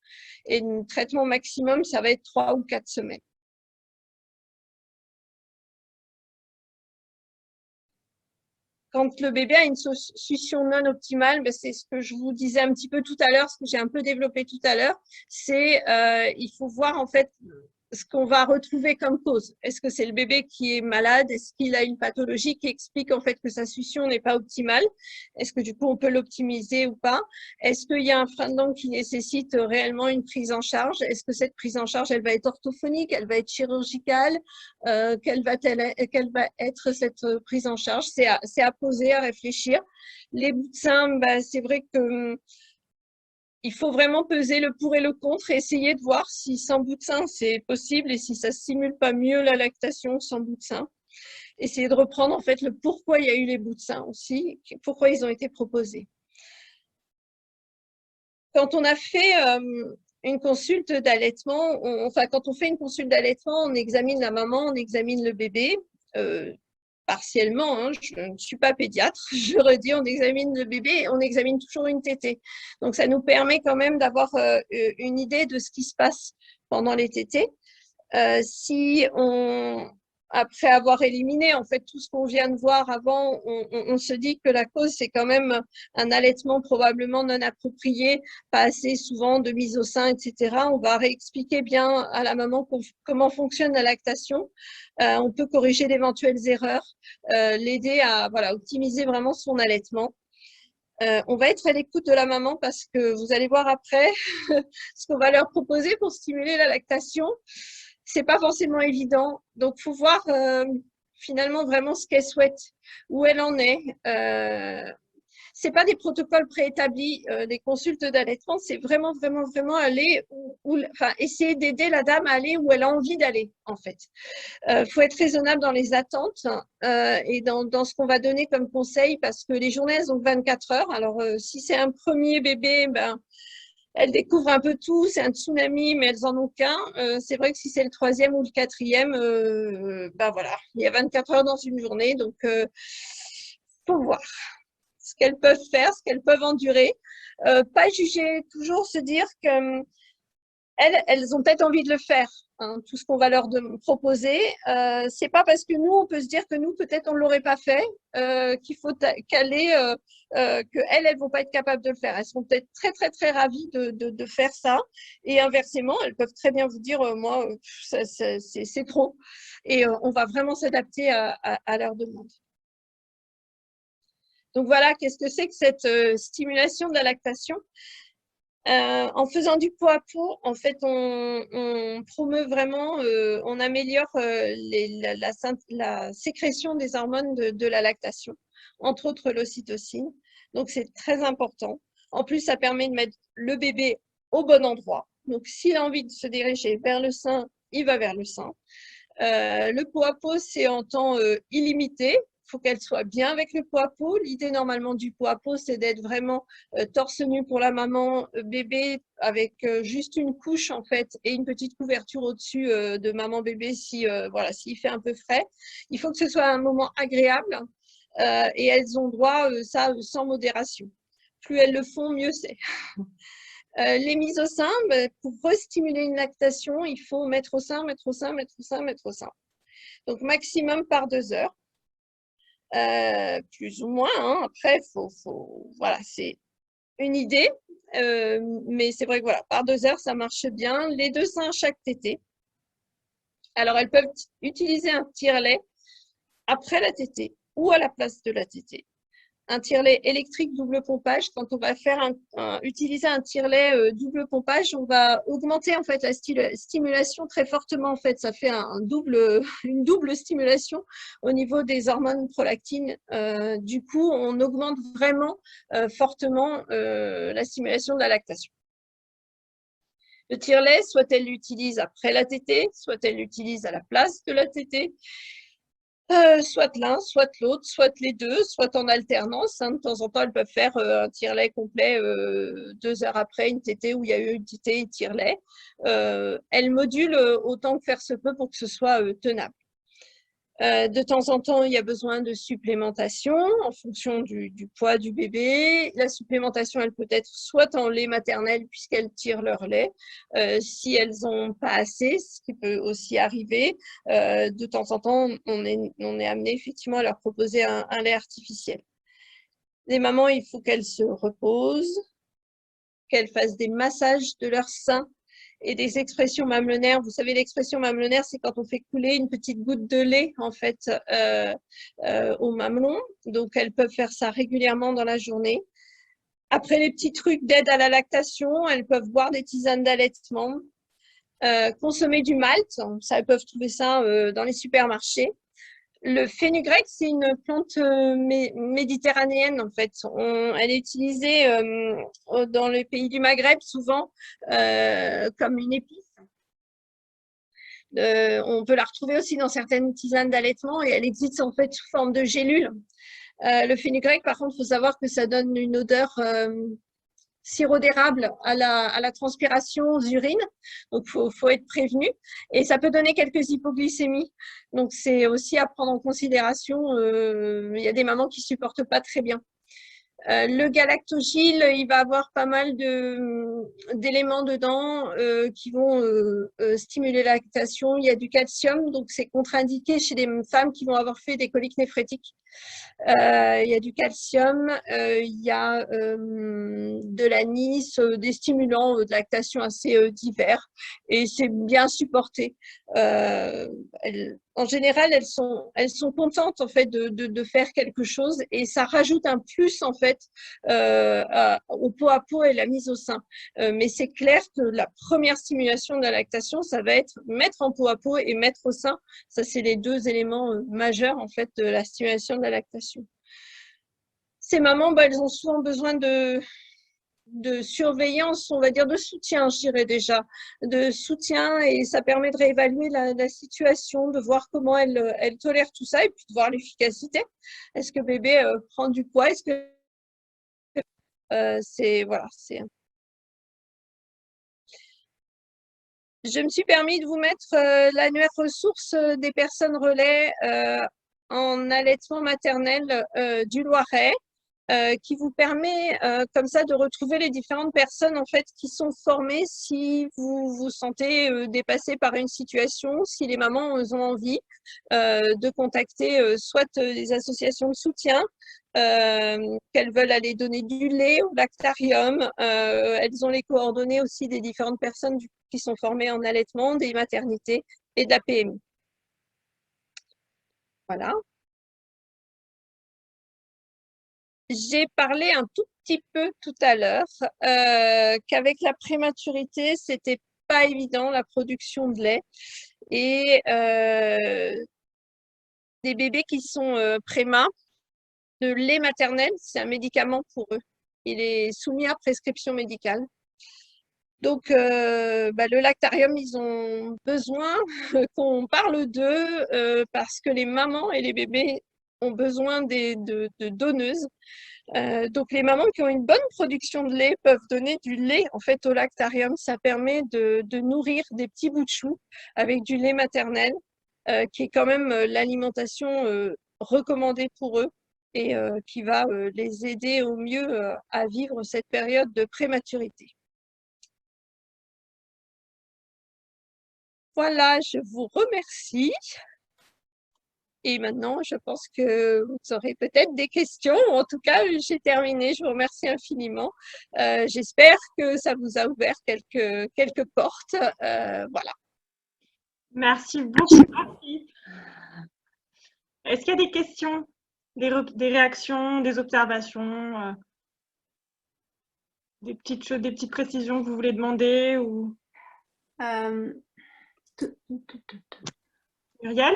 Et le traitement maximum, ça va être 3 ou 4 semaines. Quand le bébé a une succion non optimale, c'est ce que je vous disais un petit peu tout à l'heure, ce que j'ai un peu développé tout à l'heure, c'est il faut voir en fait ce qu'on va retrouver comme cause. Est-ce que c'est le bébé qui est malade? Est-ce qu'il a une pathologie qui explique en fait que sa succion n'est pas optimale? Est-ce que du coup on peut l'optimiser ou pas? Est-ce qu'il y a un frein de langue qui nécessite réellement une prise en charge? Est-ce que cette prise en charge, elle va être orthophonique, elle va être chirurgicale? Quelle va être cette prise en charge? C'est à poser, à réfléchir. Les bouts de sein, c'est vrai que il faut vraiment peser le pour et le contre et essayer de voir si sans bout de sein c'est possible et si ça ne stimule pas mieux la lactation sans bout de sein. Essayer de reprendre en fait le pourquoi il y a eu les bouts de sein aussi, pourquoi ils ont été proposés. Quand on a fait une consulte d'allaitement, enfin quand on fait une consulte d'allaitement, on examine la maman, on examine le bébé. Partiellement, hein, je ne suis pas pédiatre, je redis, on examine le bébé, on examine toujours une tétée. Donc, ça nous permet quand même d'avoir une idée de ce qui se passe pendant les tétées. Si on, après avoir éliminé en fait tout ce qu'on vient de voir avant, on se dit que la cause c'est quand même un allaitement probablement non approprié, pas assez souvent de mise au sein, etc. On va réexpliquer bien à la maman comment fonctionne la lactation. On peut corriger d'éventuelles erreurs, l'aider à optimiser vraiment son allaitement. On va être à l'écoute de la maman parce que vous allez voir après ce qu'on va leur proposer pour stimuler la lactation. C'est pas forcément évident. Donc, il faut voir finalement vraiment ce qu'elle souhaite, où elle en est. C'est pas des protocoles préétablis, des consultes d'allaitement, c'est vraiment aller essayer d'aider la dame à aller où elle a envie d'aller, en fait. Faut être raisonnable dans les attentes et dans ce qu'on va donner comme conseil parce que les journées, elles ont 24 heures. Alors, si c'est un premier bébé, elles découvrent un peu tout, c'est un tsunami, mais elles n'en ont qu'un. C'est vrai que si c'est le troisième ou le quatrième, il y a 24 heures dans une journée, donc faut voir ce qu'elles peuvent faire, ce qu'elles peuvent endurer. Pas juger, toujours se dire que elles ont peut-être envie de le faire. Hein, tout ce qu'on va leur proposer, c'est pas parce que nous, on peut se dire que nous, peut-être, on ne l'aurait pas fait, qu'il faut qu'elles vont pas être capables de le faire. Elles seront peut-être très ravies de faire ça. Et inversement, elles peuvent très bien vous dire, moi, c'est trop. Et on va vraiment s'adapter à leurs demandes. Donc voilà, qu'est-ce que c'est que cette stimulation de la lactation? En faisant du pot à pot, en fait, on promeut vraiment, on améliore la sécrétion des hormones de la lactation, entre autres l'ocytocine. Donc, c'est très important. En plus, ça permet de mettre le bébé au bon endroit. Donc, s'il a envie de se diriger vers le sein, il va vers le sein. Le pot à pot, c'est en temps illimité. Il faut qu'elle soit bien avec le pot à pot. L'idée normalement du pot à pot, c'est d'être vraiment torse nu pour la maman, bébé avec juste une couche en fait et une petite couverture au-dessus de maman bébé si s'il fait un peu frais. Il faut que ce soit un moment agréable et elles ont droit ça sans modération. Plus elles le font, mieux c'est. Les mises au sein, pour restimuler une lactation, il faut mettre au sein. Donc maximum par 2 heures. Plus ou moins. Hein. Après, voilà, c'est une idée, mais c'est vrai que voilà, par 2 heures, ça marche bien. Les 2 seins à chaque tétée. Alors, elles peuvent utiliser un tire-lait après la tétée ou à la place de la tétée. Un tire-lait électrique double pompage. Quand on va utiliser un tire-lait double pompage, on va augmenter en fait la stimulation très fortement. En fait, ça fait une double stimulation au niveau des hormones prolactines. Du coup, on augmente vraiment fortement la stimulation de la lactation. Le tire-lait, soit elle l'utilise après la tétée, soit elle l'utilise à la place de la tétée. Soit l'un, soit l'autre, soit les deux, soit en alternance. Hein. De temps en temps, elles peuvent faire un tire-lait complet 2 heures après une tétée où il y a eu une tétée et tire-lait. Elles modulent autant que faire se peut pour que ce soit tenable. De temps en temps, il y a besoin de supplémentation en fonction du poids du bébé. La supplémentation, elle peut être soit en lait maternel puisqu'elles tirent leur lait, si elles n'ont pas assez, ce qui peut aussi arriver. De temps en temps, on est amené effectivement à leur proposer un lait artificiel. Les mamans, il faut qu'elles se reposent, qu'elles fassent des massages de leur sein et des expressions mamelonnaires. Vous savez, l'expression mamelonnaire, c'est quand on fait couler une petite goutte de lait, en fait, au mamelon. Donc, elles peuvent faire ça régulièrement dans la journée. Après les petits trucs d'aide à la lactation, elles peuvent boire des tisanes d'allaitement, consommer du malt. Ça, elles peuvent trouver ça dans les supermarchés. Le fenugrec, c'est une plante méditerranéenne, en fait. Elle est utilisée dans les pays du Maghreb, souvent, comme une épice. On peut la retrouver aussi dans certaines tisanes d'allaitement et elle existe en fait sous forme de gélules. Le fenugrec, par contre, il faut savoir que ça donne une odeur sirop d'érable à la transpiration, aux urines. Donc, faut être prévenu. Et ça peut donner quelques hypoglycémies. Donc, c'est aussi à prendre en considération. Il y a des mamans qui supportent pas très bien. Le galactogyle, il va avoir pas mal d'éléments dedans qui vont stimuler la lactation. Il y a du calcium, donc c'est contre-indiqué chez des femmes qui vont avoir fait des coliques néphrétiques. Il y a du calcium, il y a de l'anis, des stimulants de lactation assez divers et c'est bien supporté. En général, elles sont contentes en fait de faire quelque chose et ça rajoute un plus en fait au pot à pot et la mise au sein. Mais c'est clair que la première stimulation de la lactation, ça va être mettre en pot à pot et mettre au sein. Ça, c'est les deux éléments majeurs en fait de la stimulation de la lactation. Ces mamans, elles ont souvent besoin de surveillance, on va dire de soutien, je dirais déjà, de soutien et ça permet de réévaluer la situation, de voir comment elle tolère tout ça et puis de voir l'efficacité. Est-ce que bébé prend du poids? Est-ce que voilà, c'est. Je me suis permis de vous mettre l'annuaire ressources des personnes relais en allaitement maternel du Loiret. Qui vous permet comme ça de retrouver les différentes personnes en fait qui sont formées si vous vous sentez dépassé par une situation, si les mamans ont envie de contacter soit des associations de soutien, qu'elles veulent aller donner du lait au lactarium. Elles ont les coordonnées aussi des différentes personnes qui sont formées en allaitement, des maternités et de la PMI. Voilà. J'ai parlé un tout petit peu tout à l'heure qu'avec la prématurité, c'était pas évident la production de lait et des bébés qui sont préma, de lait maternel, c'est un médicament pour eux. Il est soumis à prescription médicale. Donc, le lactarium, ils ont besoin qu'on parle d'eux parce que les mamans et les bébés ont besoin de donneuses. Donc, les mamans qui ont une bonne production de lait peuvent donner du lait en fait au lactarium. Ça permet de nourrir des petits bouts de chou avec du lait maternel, qui est quand même l'alimentation recommandée pour eux et qui va les aider au mieux à vivre cette période de prématurité. Voilà, je vous remercie. Et maintenant, je pense que vous aurez peut-être des questions. En tout cas, j'ai terminé. Je vous remercie infiniment. J'espère que ça vous a ouvert quelques portes. Voilà. Merci beaucoup. Est-ce qu'il y a des questions, des réactions, des observations, des petites choses, des petites précisions que vous voulez demander ou... Muriel?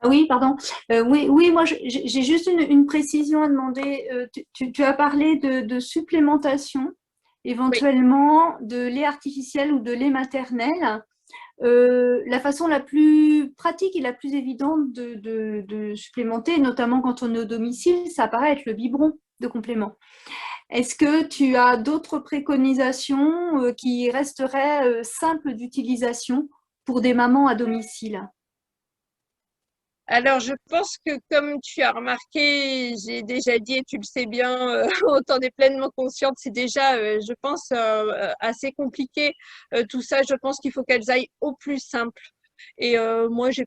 Oui, pardon. Oui, moi j'ai juste une précision à demander. Tu as parlé de supplémentation, éventuellement de lait artificiel ou de lait maternel. La façon la plus pratique et la plus évidente de supplémenter, notamment quand on est au domicile, ça paraît être le biberon de complément. Est-ce que tu as d'autres préconisations qui resteraient simples d'utilisation pour des mamans à domicile? Alors, je pense que comme tu as remarqué, j'ai déjà dit et tu le sais bien, autant est pleinement consciente, c'est déjà, je pense, assez compliqué. Tout ça, je pense qu'il faut qu'elles aillent au plus simple. Et moi, j'ai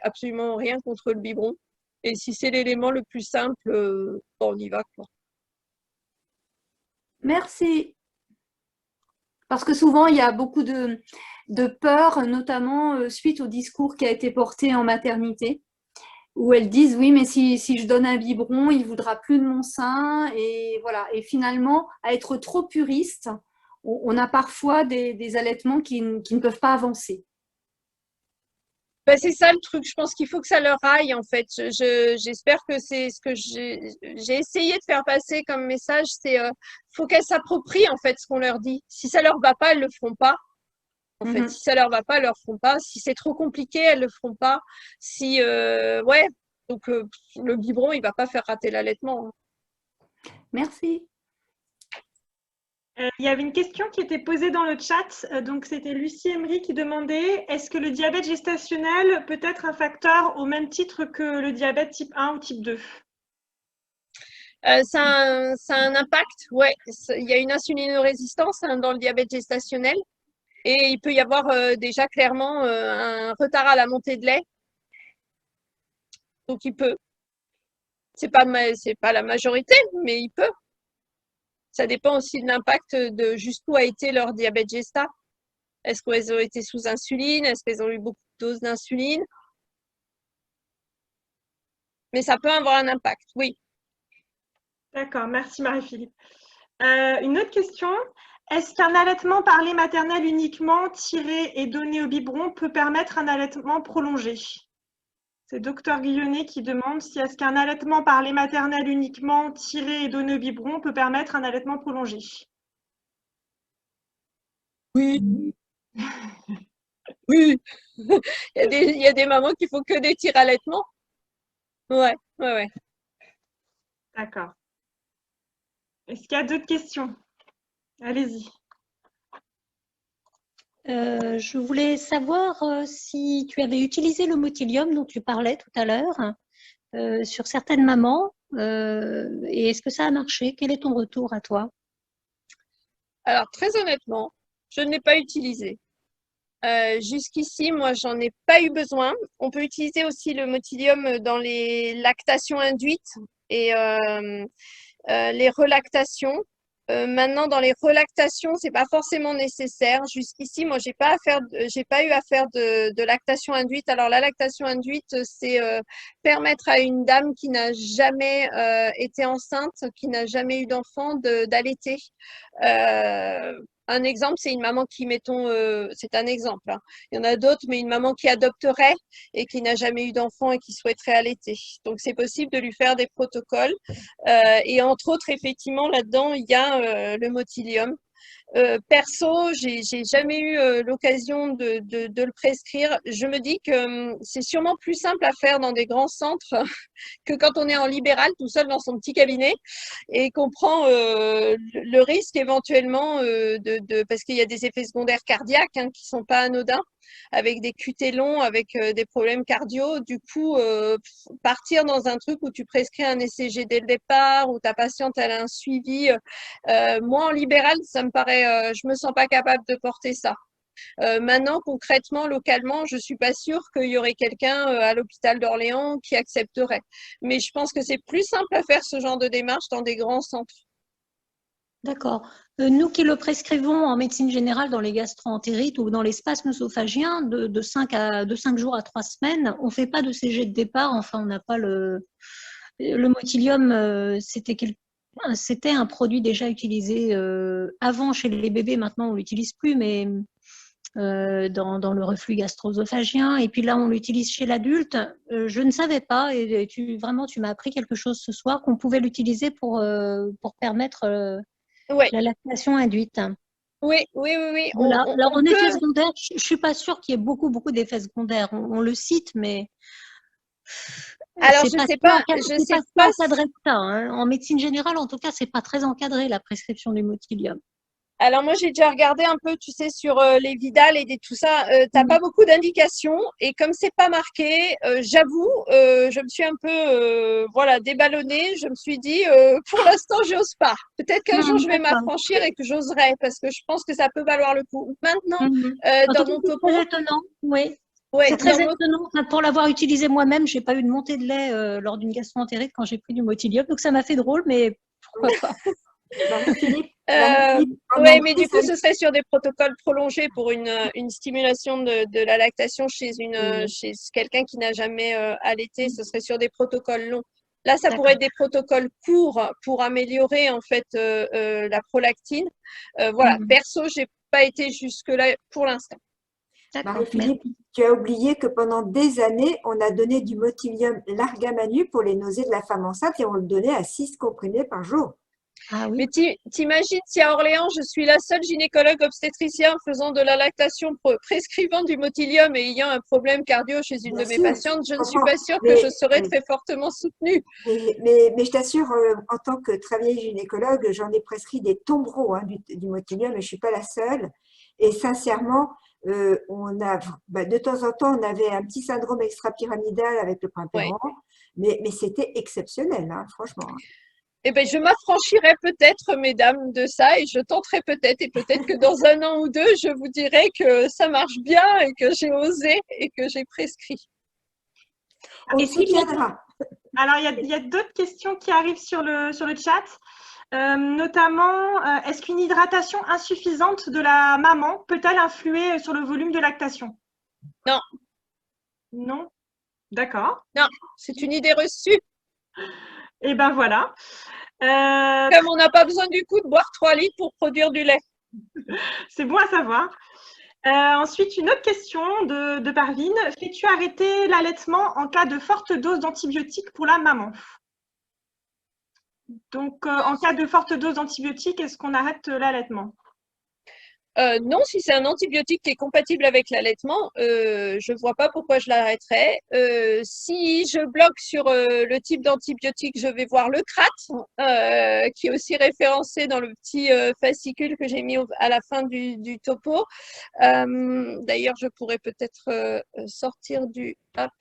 absolument rien contre le biberon. Et si c'est l'élément le plus simple, on y va, quoi. Merci. Parce que souvent, il y a beaucoup de peur, notamment suite au discours qui a été porté en maternité, où elles disent oui, mais si je donne un biberon, il ne voudra plus de mon sein. Et voilà. Et finalement, à être trop puriste, on a parfois des allaitements qui ne peuvent pas avancer. Ben, c'est ça le truc, je pense qu'il faut que ça leur aille en fait. J'espère que c'est ce que j'ai essayé de faire passer comme message, c'est faut qu'elles s'approprient en fait ce qu'on leur dit. Si ça leur va pas, elles le feront pas. En fait, si ça leur va pas, elles le feront pas. Si c'est trop compliqué, elles le feront pas. Si ouais, donc le biberon, il va pas faire rater l'allaitement. Merci. Il y avait une question qui était posée dans le chat. Donc, c'était Lucie Emery qui demandait est-ce que le diabète gestationnel peut être un facteur au même titre que le diabète type 1 ou type 2? Ça a un impact, ouais. Il y a une insulinorésistance dans le diabète gestationnel et il peut y avoir déjà clairement un retard à la montée de lait. Donc, il peut. C'est pas la majorité, mais il peut. Ça dépend aussi de l'impact de jusqu'où a été leur diabète gesta. Est-ce qu'elles ont été sous insuline? Est-ce qu'elles ont eu beaucoup de doses d'insuline? Mais ça peut avoir un impact, oui. D'accord, merci Marie-Philippe. Une autre question. Est-ce qu'un allaitement par lait maternel uniquement tiré et donné au biberon peut permettre un allaitement prolongé? C'est Dr Guillonnet qui demande si est-ce qu'un allaitement par lait maternel uniquement tiré et donné au biberon peut permettre un allaitement prolongé? Oui. Oui. Il y a des mamans qui font que des tire-allaitements. Ouais. D'accord. Est-ce qu'il y a d'autres questions? Allez-y. Je voulais savoir si tu avais utilisé le Motilium dont tu parlais tout à l'heure sur certaines mamans et est-ce que ça a marché? Quel est ton retour à toi? Alors, très honnêtement, je ne l'ai pas utilisé. Jusqu'ici, moi, j'en ai pas eu besoin. On peut utiliser aussi le Motilium dans les lactations induites et les relactations. Maintenant, dans les relactations, c'est pas forcément nécessaire. Jusqu'ici, moi, j'ai pas eu à faire de lactation induite. Alors, la lactation induite, c'est permettre à une dame qui n'a jamais été enceinte, qui n'a jamais eu d'enfant, d'allaiter. Un exemple, c'est une maman qui, mettons, c'est un exemple, hein. Il y en a d'autres, mais une maman qui adopterait et qui n'a jamais eu d'enfant et qui souhaiterait allaiter. Donc, c'est possible de lui faire des protocoles. Et entre autres, effectivement, là-dedans, il y a le Motilium. Perso, j'ai jamais eu l'occasion de le prescrire. Je me dis que c'est sûrement plus simple à faire dans des grands centres que quand on est en libéral tout seul dans son petit cabinet et qu'on prend le risque éventuellement parce qu'il y a des effets secondaires cardiaques qui sont pas anodins, avec des QT longs, avec des problèmes cardio. Du coup, partir dans un truc où tu prescris un ECG dès le départ, où ta patiente elle a un suivi, moi en libéral, ça me paraît, je me sens pas capable de porter ça. Maintenant, concrètement, localement, je suis pas sûre qu'il y aurait quelqu'un à l'hôpital d'Orléans qui accepterait. Mais je pense que c'est plus simple à faire ce genre de démarche dans des grands centres. D'accord. Nous qui le prescrivons en médecine générale dans les gastro-entérites ou dans les spasmes œsophagiens de 5 jours à 3 semaines, on ne fait pas de CG de départ. Enfin, on n'a pas le Motilium, c'était un produit déjà utilisé avant chez les bébés. Maintenant, on ne l'utilise plus, mais dans le reflux gastro-œsophagien. Et puis là, on l'utilise chez l'adulte. Je ne savais pas, et tu m'as appris quelque chose ce soir, qu'on pouvait l'utiliser pour permettre Ouais. la lactation induite. Oui. Voilà. Alors, en effet secondaire, je ne suis pas sûre qu'il y ait beaucoup d'effets secondaires. On le cite, mais alors je sais pas encadré que ça, hein. En médecine générale, en tout cas, c'est pas très encadré la prescription du Motilium. Alors moi j'ai déjà regardé un peu, tu sais, sur les Vidal et tout ça, t'as pas beaucoup d'indications et comme c'est pas marqué, j'avoue, je me suis un peu déballonnée. Je me suis dit pour l'instant j'ose pas. Peut-être qu'un jour je vais m'affranchir et que j'oserai parce que je pense que ça peut valoir le coup. Maintenant, dans mon topo, c'est très étonnant, oui. Ouais, c'est très étonnant. Pour l'avoir utilisé moi-même, j'ai pas eu de montée de lait lors d'une gastro-entérite quand j'ai pris du Motilium, donc ça m'a fait drôle, mais pourquoi pas. Oui, mais du coup, ce serait sur des protocoles prolongés pour une stimulation de la lactation chez quelqu'un qui n'a jamais allaité. Ce serait sur des protocoles longs. Là, ça pourrait être des protocoles courts pour améliorer en fait la prolactine. Voilà. Perso, j'ai pas été jusque-là pour l'instant. Marie-Philippe, tu as oublié que pendant des années, on a donné du Motilium Largamanu pour les nausées de la femme enceinte et on le donnait à 6 comprimés par jour. Ah oui. Mais t'imagines si à Orléans, je suis la seule gynécologue obstétricien faisant de la lactation, prescrivant du Motilium et ayant un problème cardio chez une de mes patientes, je ne suis pas sûre que je serais très fortement soutenue. Mais je t'assure, en tant que travailleuse gynécologue, j'en ai prescrit des tombereaux du Motilium et je ne suis pas la seule. Et sincèrement, de temps en temps, on avait un petit syndrome extra-pyramidal avec le Primperan, mais c'était exceptionnel, franchement. Eh bien, je m'affranchirai peut-être, mesdames, de ça et je tenterai peut-être. Et peut-être que dans un an ou deux, je vous dirai que ça marche bien et que j'ai osé et que j'ai prescrit. On soutiendra. Alors, il y a d'autres questions qui arrivent sur le chat. Notamment, est-ce qu'une hydratation insuffisante de la maman peut-elle influer sur le volume de lactation? Non. Non? D'accord. Non, c'est une idée reçue. Et ben voilà. Comme on n'a pas besoin du coup de boire 3 litres pour produire du lait. C'est bon à savoir. Ensuite, une autre question de Parvine. Fais-tu arrêter l'allaitement en cas de forte dose d'antibiotiques pour la maman? Donc, en cas de forte dose d'antibiotiques, est-ce qu'on arrête l'allaitement? Non, si c'est un antibiotique qui est compatible avec l'allaitement, je ne vois pas pourquoi je l'arrêterais. Si je bloque sur le type d'antibiotique, je vais voir le CRAT, qui est aussi référencé dans le petit fascicule que j'ai mis à la fin du topo. D'ailleurs, je pourrais peut-être sortir du... Hop,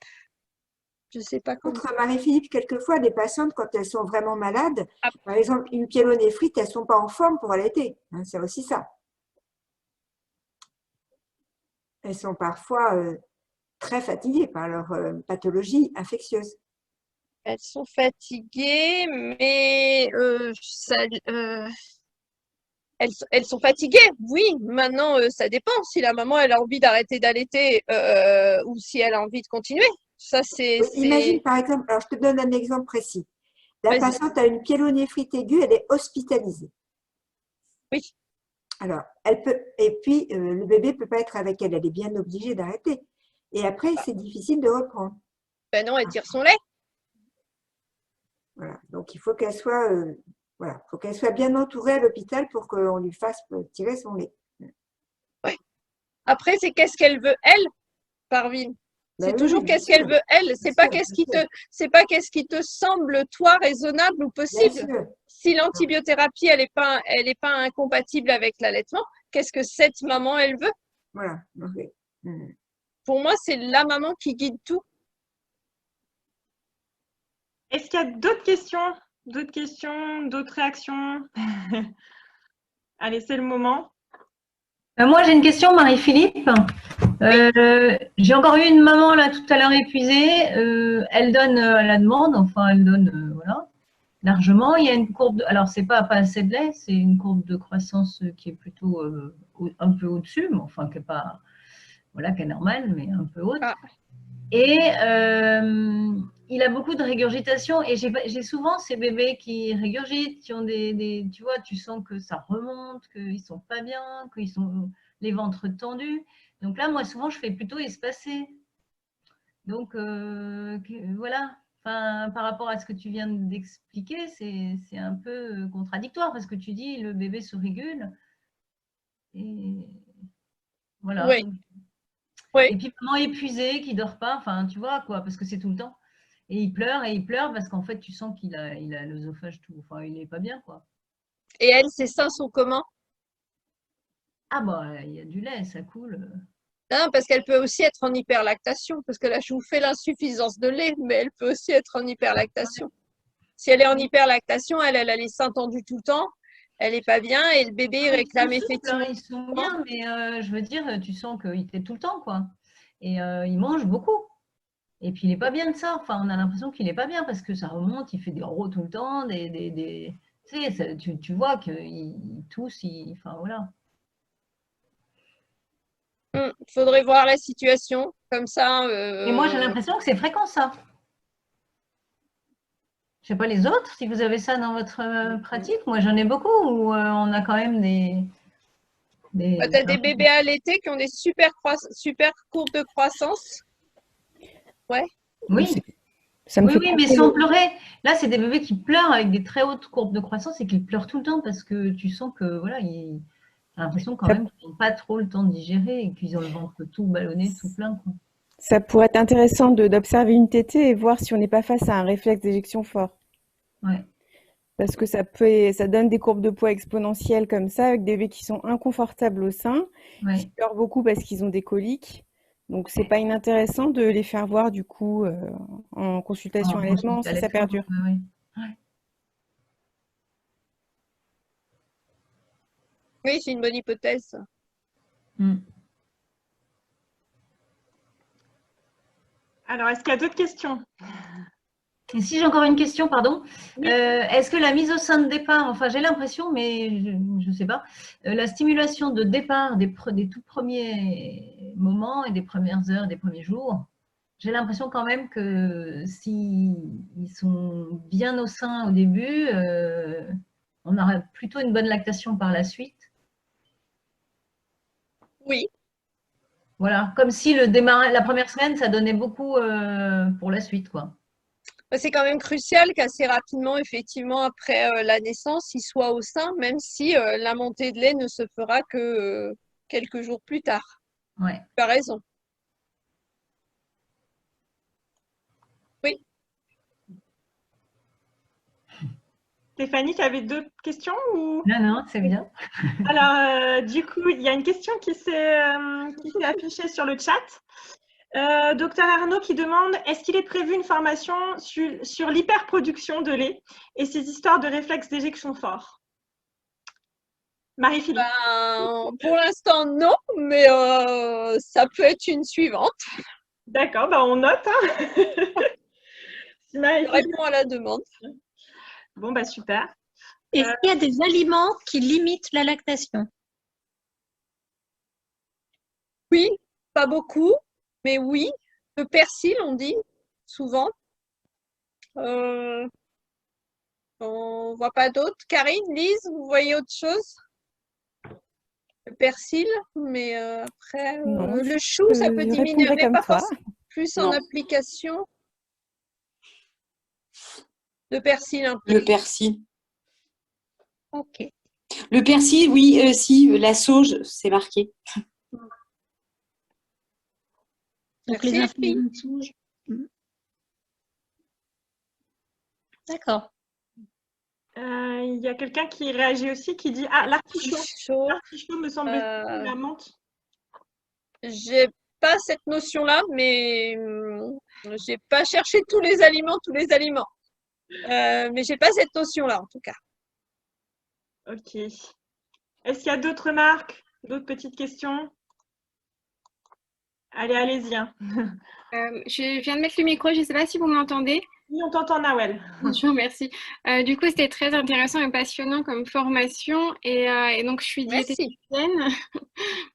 je ne sais pas comment. Contre Marie-Philippe, quelquefois, des patientes, quand elles sont vraiment malades, par exemple, une pyélonéphrite, elles ne sont pas en forme pour allaiter. C'est aussi ça. Elles sont parfois très fatiguées par leur pathologie infectieuse. Elles sont fatiguées, mais elles sont fatiguées, oui. Maintenant, ça dépend. Si la maman elle a envie d'arrêter d'allaiter ou si elle a envie de continuer. Ça, c'est. Imagine par exemple, alors je te donne un exemple précis. La patiente a une pyélonéphrite aiguë, elle est hospitalisée. Oui. Alors, elle peut, et puis le bébé ne peut pas être avec elle, elle est bien obligée d'arrêter. Et après, c'est difficile de reprendre. Ben non, elle tire son lait. Voilà. Donc, il faut qu'elle soit, faut qu'elle soit bien entourée à l'hôpital pour qu'on lui fasse tirer son lait. Oui. Après, c'est qu'est-ce qu'elle veut, elle, Parvine. C'est toujours qu'est-ce qu'elle veut, elle. C'est pas qu'est-ce qui te semble, toi, raisonnable ou possible. Si l'antibiothérapie, elle est pas incompatible avec l'allaitement, qu'est-ce que cette maman, elle veut? Voilà. Pour moi, c'est la maman qui guide tout. Est-ce qu'il y a d'autres questions, d'autres réactions? Allez, c'est le moment. Moi, j'ai une question, Marie-Philippe. J'ai encore eu une maman là tout à l'heure épuisée. Elle donne à la demande, enfin, elle donne voilà, largement. Il y a une courbe, alors c'est pas assez de lait, c'est une courbe de croissance qui est plutôt un peu au-dessus, mais enfin, qui est pas, voilà, qui est normale, mais un peu haute. Et il a beaucoup de régurgitation et j'ai souvent ces bébés qui régurgitent, qui ont tu vois, tu sens que ça remonte, qu'ils sont pas bien, qu'ils sont les ventres tendus. Donc là, moi, souvent, je fais plutôt espacer. Donc, voilà. Enfin, par rapport à ce que tu viens d'expliquer, c'est un peu contradictoire parce que tu dis le bébé se régule. Et voilà. Oui. Oui. Et puis, maman épuisée, qui ne dort pas, enfin, tu vois, quoi, parce que c'est tout le temps. Et il pleure parce qu'en fait, tu sens qu'il a l'œsophage tout. Enfin, il n'est pas bien, quoi. Et elle, ses seins sont comment? Ah, bah, il y a du lait, ça coule. Non, parce qu'elle peut aussi être en hyperlactation. Parce que là, je vous fais l'insuffisance de lait, mais elle peut aussi être en hyperlactation. Si elle est en hyperlactation, elle a les seins tendus tout le temps. Elle n'est pas bien et le bébé il réclame effectivement. Ils sont bien, mais je veux dire, tu sens qu'il était tout le temps, quoi. Et il mange beaucoup. Et puis, il n'est pas bien de ça. Enfin, on a l'impression qu'il n'est pas bien parce que ça remonte, il fait des rots tout le temps, des Tu sais, tu vois qu'ils toussent, enfin voilà. Faudrait voir la situation comme ça. Et moi, j'ai l'impression que c'est fréquent, ça. Je sais pas les autres, si vous avez ça dans votre pratique. Moi, j'en ai beaucoup où on a quand même des Tu as des bébés allaités qui ont des super courbes de croissance. Ouais. Oui. Ça me fait Oui, mais penser sans pleurer. Là, c'est des bébés qui pleurent avec des très hautes courbes de croissance et qui pleurent tout le temps parce que tu sens que voilà, t'as l'impression quand même qu'ils n'ont pas trop le temps de digérer et qu'ils ont le ventre tout ballonné, tout plein, quoi. Ça pourrait être intéressant d'observer une tétée et voir si on n'est pas face à un réflexe d'éjection fort. Ouais. Parce que ça donne des courbes de poids exponentielles comme ça, avec des bébés qui sont inconfortables au sein, Ouais. qui pleurent beaucoup parce qu'ils ont des coliques. Donc, c'est pas inintéressant de les faire voir, du coup, en consultation allaitement, si ça perdure. Ouais. Oui, c'est une bonne hypothèse. Alors, est-ce qu'il y a d'autres questions? Et si j'ai encore une question, pardon, est-ce que la mise au sein de départ, enfin j'ai l'impression, mais je ne sais pas, la stimulation de départ des tout premiers moments et des premières heures, des premiers jours, j'ai l'impression quand même que s'ils sont bien au sein au début, on aura plutôt une bonne lactation par la suite. Oui. Voilà, comme si la première semaine, ça donnait beaucoup pour la suite, quoi. C'est quand même crucial qu'assez rapidement, effectivement, après la naissance, il soit au sein, même si la montée de lait ne se fera que quelques jours plus tard. Ouais. Tu as raison. Oui. Stéphanie, tu avais d'autres questions ou... Non, c'est bien. Alors, du coup, il y a une question qui s'est affichée sur le chat. Docteur Arnaud qui demande, est-ce qu'il est prévu une formation sur l'hyperproduction de lait et ces histoires de réflexes d'éjection fort? Marie-Philippe. Pour l'instant, non, mais ça peut être une suivante. D'accord, on note. Je réponds à la demande. Bon, super. Est-ce qu'il y a des aliments qui limitent la lactation? Oui, pas beaucoup, mais oui. Le persil, on dit souvent. On ne voit pas d'autres. Karine, Lise, vous voyez autre chose? Le persil, mais après, Non, le chou, ça peut diminuer, mais pas forcément plus en application. Le persil implique. Le persil. Ok. Le persil, oui, si, la sauge, c'est marqué. Donc les infusions de sauge. D'accord. Il y a quelqu'un qui réagit aussi, qui dit, ah, l'artichaut. L'artichaut me semble la menthe. J'ai pas cette notion-là, mais j'ai pas cherché tous les aliments. Mais j'ai pas cette notion-là, en tout cas. Ok. Est-ce qu'il y a d'autres remarques, d'autres petites questions? Allez, allez-y. Je viens de mettre le micro, je ne sais pas si vous m'entendez. Oui, on t'entend, Nawel. Bonjour, merci. Du coup, c'était très intéressant et passionnant comme formation. Et donc, je suis diététicienne.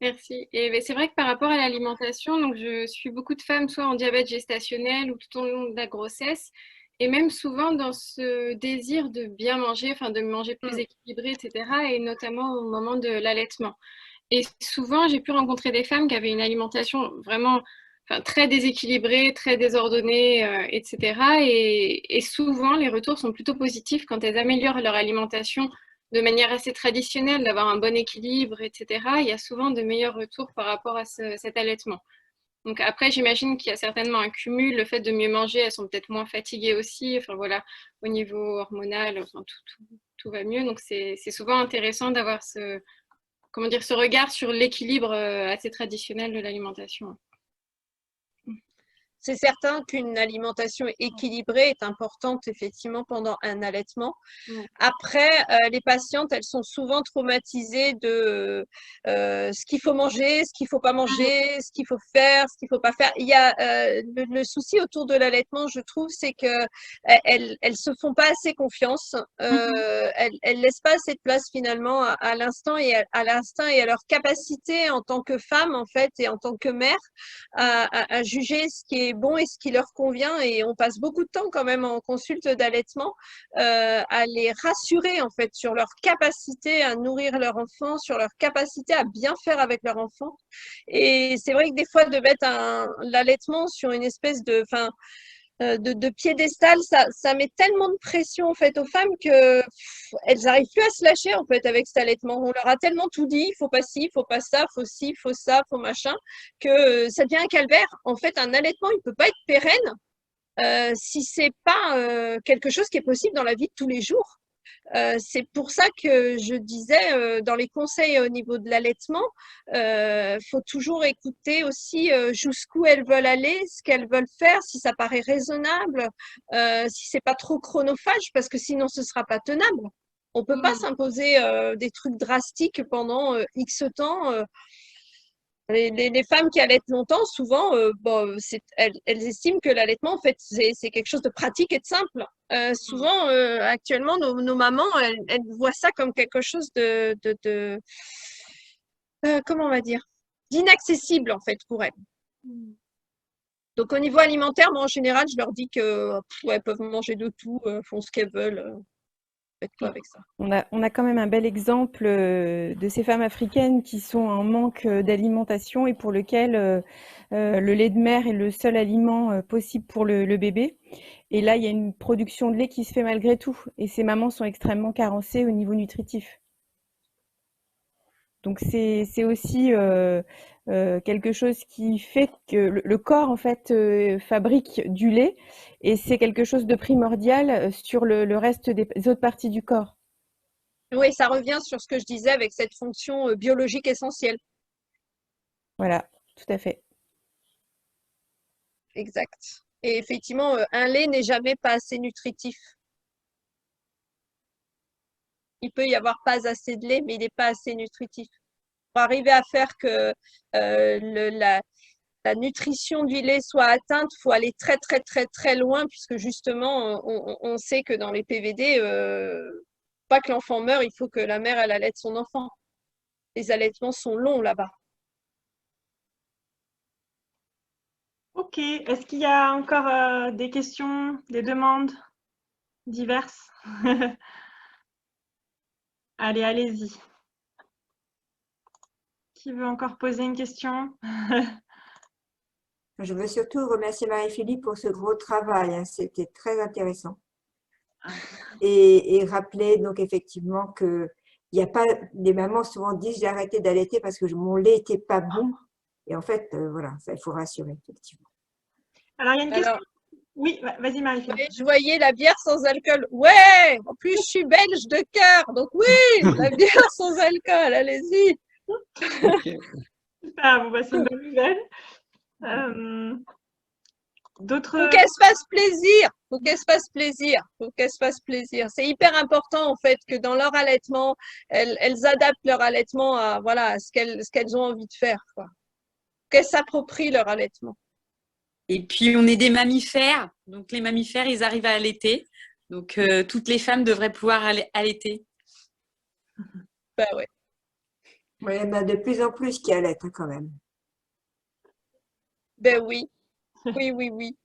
Merci. Et c'est vrai que par rapport à l'alimentation, donc je suis beaucoup de femmes, soit en diabète gestationnel ou tout au long de la grossesse. Et même souvent dans ce désir de bien manger, enfin de manger plus équilibré, etc. Et notamment au moment de l'allaitement. Et souvent, j'ai pu rencontrer des femmes qui avaient une alimentation vraiment très déséquilibrée, très désordonnée, etc. Et souvent, les retours sont plutôt positifs quand elles améliorent leur alimentation de manière assez traditionnelle, d'avoir un bon équilibre, etc. Il y a souvent de meilleurs retours par rapport à cet allaitement. Donc après, j'imagine qu'il y a certainement un cumul, le fait de mieux manger, elles sont peut-être moins fatiguées aussi, enfin voilà, au niveau hormonal, enfin, tout va mieux. Donc c'est souvent intéressant d'avoir ce regard sur l'équilibre assez traditionnel de l'alimentation. c'est certain qu'une alimentation équilibrée est importante effectivement pendant un allaitement. Après, les patientes, elles sont souvent traumatisées de ce qu'il faut manger, ce qu'il faut pas manger, ce qu'il faut faire, ce qu'il faut pas faire. Il y a le souci autour de l'allaitement, je trouve, c'est que elles se font pas assez confiance. Elles laissent pas assez de place finalement à l'instant et à l'instinct et à leur capacité en tant que femme en fait et en tant que mère à juger ce qui est bon et ce qui leur convient. Et on passe beaucoup de temps quand même en consulte d'allaitement à les rassurer en fait sur leur capacité à nourrir leur enfant, sur leur capacité à bien faire avec leur enfant. Et c'est vrai que des fois de mettre l'allaitement sur une espèce de piédestal, ça met tellement de pression en fait aux femmes que elles n'arrivent plus à se lâcher en fait avec cet allaitement. On leur a tellement tout dit, il faut pas ci, il faut pas ça, faut ci, il faut ça, faut machin, que ça devient un calvaire. En fait, un allaitement, il peut pas être pérenne si c'est pas quelque chose qui est possible dans la vie de tous les jours. C'est pour ça que je disais dans les conseils au niveau de l'allaitement, faut toujours écouter aussi jusqu'où elles veulent aller, ce qu'elles veulent faire, si ça paraît raisonnable, si c'est pas trop chronophage, parce que sinon ce sera pas tenable. On peut pas s'imposer des trucs drastiques pendant X temps. Les femmes qui allaitent longtemps, souvent, elles estiment que l'allaitement, en fait, c'est quelque chose de pratique et de simple. Souvent, actuellement, nos mamans, elles voient ça comme quelque chose comment on va dire, d'inaccessible, en fait, pour elles. Donc, au niveau alimentaire, moi, en général, je leur dis que elles peuvent manger de tout, font ce qu'elles veulent. Faites quoi avec ça? On a quand même un bel exemple de ces femmes africaines qui sont en manque d'alimentation et pour lequel le lait de mère est le seul aliment possible pour le bébé. Et là, il y a une production de lait qui se fait malgré tout. Et ces mamans sont extrêmement carencées au niveau nutritif. Donc c'est aussi quelque chose qui fait que le corps en fait fabrique du lait et c'est quelque chose de primordial sur le reste des autres parties du corps. Oui, ça revient sur ce que je disais avec cette fonction biologique essentielle. Voilà, tout à fait. Exact. Et effectivement, un lait n'est jamais pas assez nutritif. Il peut y avoir pas assez de lait, mais il n'est pas assez nutritif. Pour arriver à faire que la nutrition du lait soit atteinte, il faut aller très, très, très, très loin, puisque justement, on sait que dans les PVD, pas que l'enfant meure, il faut que la mère, elle allaite son enfant. Les allaitements sont longs là-bas. Ok. Est-ce qu'il y a encore des questions, des demandes diverses? Allez, allez-y. Qui veut encore poser une question? Je veux surtout remercier Marie-Philippe pour ce gros travail. Hein. C'était très intéressant. Et rappeler donc effectivement que il y a pas, les mamans souvent disent j'ai arrêté d'allaiter parce que mon lait n'était pas bon. Et en fait, voilà, ça il faut rassurer effectivement. Alors il y a une question. Oui, vas-y Marie-Philippe. Je voyais la bière sans alcool. Ouais, en plus je suis belge de cœur, donc oui, la bière sans alcool, allez-y. Super, bon, bah, c'est une bonne nouvelle. D'autres. Faut qu'elle se fasse plaisir. Faut qu'elle se fasse plaisir. Faut qu'elle se fasse plaisir. C'est hyper important en fait que dans leur allaitement, elles adaptent leur allaitement à voilà ce qu'elles ont envie de faire, quoi. Qu'elles s'approprient leur allaitement. Et puis, on est des mammifères. Donc, les mammifères, ils arrivent à allaiter. Donc, toutes les femmes devraient pouvoir allaiter. Bah ouais. Oui, il y en a de plus en plus qui allaitent quand même. Ben oui. Oui, oui, oui.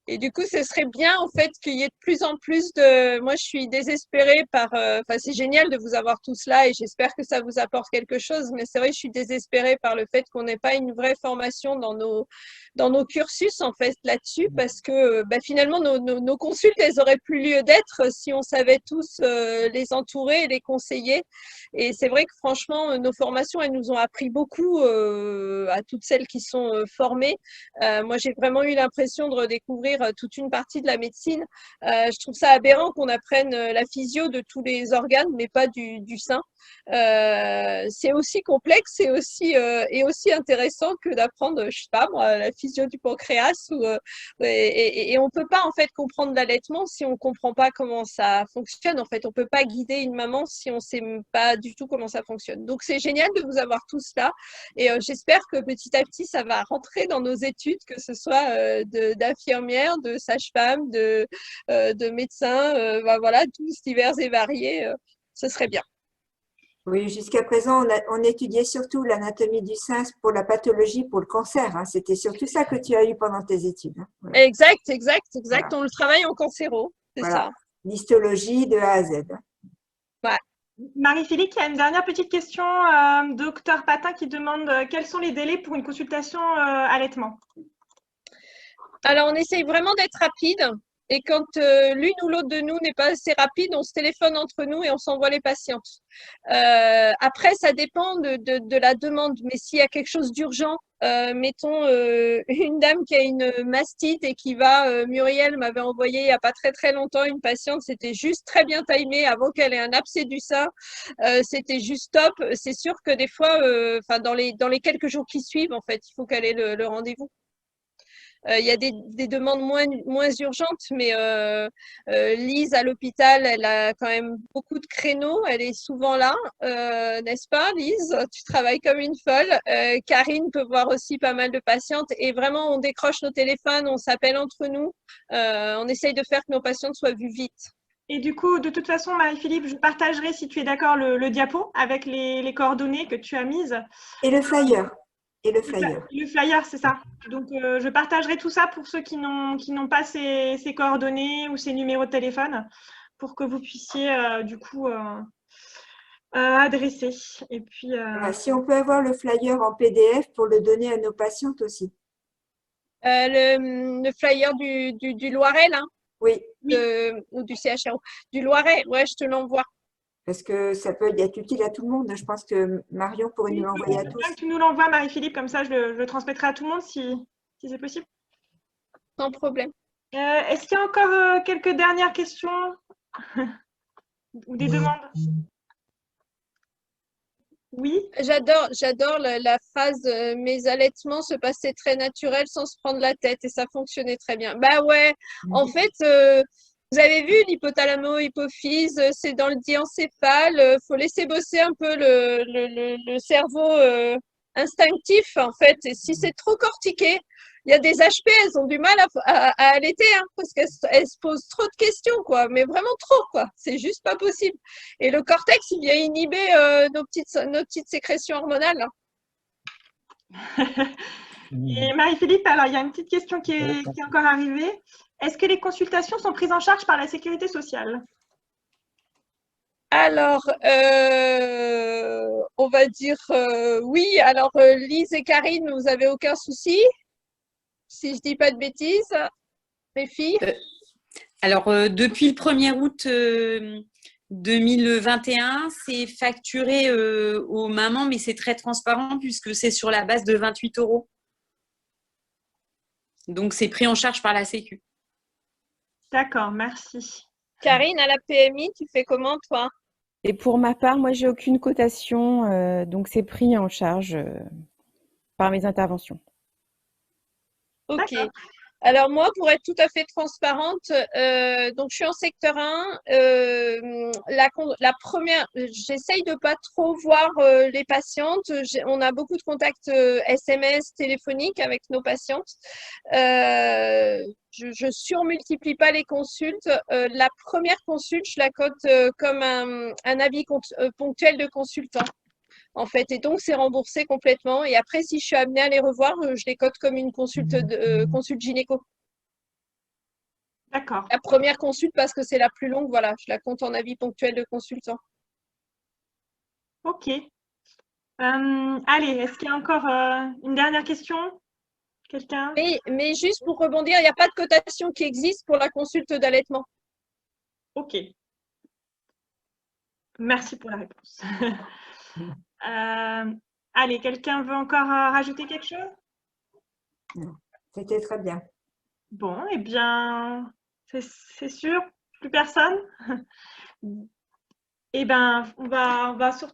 Et du coup, ce serait bien en fait qu'il y ait de plus en plus de… Moi, je suis désespérée par… Enfin, c'est génial de vous avoir tous là et j'espère que ça vous apporte quelque chose. Mais c'est vrai, je suis désespérée par le fait qu'on n'ait pas une vraie formation dans nos cursus en fait là-dessus parce que finalement, nos consultes, elles auraient plus lieu d'être si on savait tous les entourer et les conseiller. Et c'est vrai que franchement, nos formations, elles nous ont appris beaucoup à toutes celles qui sont formées. Moi, j'ai vraiment eu l'impression de redécouvrir découvrir toute une partie de la médecine. Je trouve ça aberrant qu'on apprenne la physio de tous les organes, mais pas du sein. C'est aussi complexe et aussi intéressant que d'apprendre, je sais pas moi, la physio du pancréas. Et on peut pas en fait comprendre l'allaitement si on comprend pas comment ça fonctionne. En fait, on peut pas guider une maman si on sait pas du tout comment ça fonctionne. Donc c'est génial de vous avoir tous là. Et j'espère que petit à petit, ça va rentrer dans nos études, que ce soit d'infirmières, de sages-femmes, de médecins, voilà, tous divers et variés. Ce serait bien. Oui, jusqu'à présent, on étudiait surtout l'anatomie du sein pour la pathologie, pour le cancer. Hein. C'était surtout ça que tu as eu pendant tes études. Hein. Voilà. Exact. Voilà. On le travaille en cancéro, c'est Voilà. ça. L'histologie de A à Z. Ouais. Marie-Philippe, il y a une dernière petite question. Docteur Patin qui demande quels sont les délais pour une consultation allaitement? Alors, on essaye vraiment d'être rapide. Et quand l'une ou l'autre de nous n'est pas assez rapide, on se téléphone entre nous et on s'envoie les patientes. Après, ça dépend de la demande. Mais s'il y a quelque chose d'urgent, mettons une dame qui a une mastite et qui va, Muriel m'avait envoyé il n'y a pas très longtemps une patiente, c'était juste très bien timé avant qu'elle ait un abcès du sein. C'était juste top. C'est sûr que des fois, dans les quelques jours qui suivent, en fait, il faut qu'elle ait le rendez-vous. Il y a des demandes moins urgentes, mais Lise à l'hôpital, elle a quand même beaucoup de créneaux. Elle est souvent là, n'est-ce pas, Lise? Tu travailles comme une folle. Karine peut voir aussi pas mal de patientes. Et vraiment, on décroche nos téléphones, on s'appelle entre nous. On essaye de faire que nos patientes soient vues vite. Et du coup, de toute façon, Marie-Philippe, je partagerai, si tu es d'accord, le diapo avec les coordonnées que tu as mises. Et le flyer. Le flyer, c'est ça. Donc, je partagerai tout ça pour ceux qui n'ont pas ces coordonnées ou ces numéros de téléphone pour que vous puissiez, du coup, adresser. Et puis, voilà, si on peut avoir le flyer en PDF pour le donner à nos patientes aussi. Le flyer du Loiret, là? Oui. Ou du CHRO. Du Loiret, ouais, je te l'envoie. Parce que ça peut être utile à tout le monde. Je pense que Marion pourrait nous l'envoyer à tous. Bien que tu nous l'envoies, Marie-Philippe, comme ça je le transmettrai à tout le monde si c'est possible. Sans problème. Est-ce qu'il y a encore quelques dernières questions ou des demandes? Oui. J'adore la phrase mes allaitements se passaient très naturels sans se prendre la tête et ça fonctionnait très bien. Bah ouais, en fait, vous avez vu l'hypothalamo-hypophyse, c'est dans le diencéphale, faut laisser bosser un peu le cerveau instinctif en fait. Et si c'est trop cortiqué, il y a des HP, elles ont du mal à allaiter hein, parce qu'elles se posent trop de questions, quoi. Mais vraiment trop, quoi. C'est juste pas possible. Et le cortex, il vient inhiber nos petites sécrétions hormonales. Et Marie-Philippe, alors il y a une petite question qui est encore arrivée. Est-ce que les consultations sont prises en charge par la sécurité sociale? Alors, on va dire oui. Alors, Lise et Karine, vous n'avez aucun souci? Si je ne dis pas de bêtises, mes filles? Alors, depuis le 1er août 2021, c'est facturé aux mamans, mais c'est très transparent puisque c'est sur la base de 28 €. Donc, c'est pris en charge par la Sécu. D'accord, merci. Karine, à la PMI, tu fais comment, toi? Et pour ma part, moi, j'ai aucune cotation, donc c'est pris en charge par mes interventions. Ok. Alors moi, pour être tout à fait transparente, donc je suis en secteur 1. La première, j'essaye de pas trop voir les patientes. On a beaucoup de contacts SMS, téléphoniques avec nos patientes. Je surmultiplie pas les consultes. La première consulte, je la cote comme un avis ponctuel de consultant. En fait, et donc c'est remboursé complètement. Et après, si je suis amenée à les revoir, je les cote comme une consulte gynéco. D'accord. La première consulte, parce que c'est la plus longue, voilà, je la compte en avis ponctuel de consultant. Ok. Allez, est-ce qu'il y a encore une dernière question? Quelqu'un? Mais juste pour rebondir, il n'y a pas de cotation qui existe pour la consulte d'allaitement. Ok. Merci pour la réponse. Allez, quelqu'un veut encore rajouter quelque chose? Non, c'était très bien. Bon, eh bien, c'est sûr, plus personne. Eh bien, on va surtout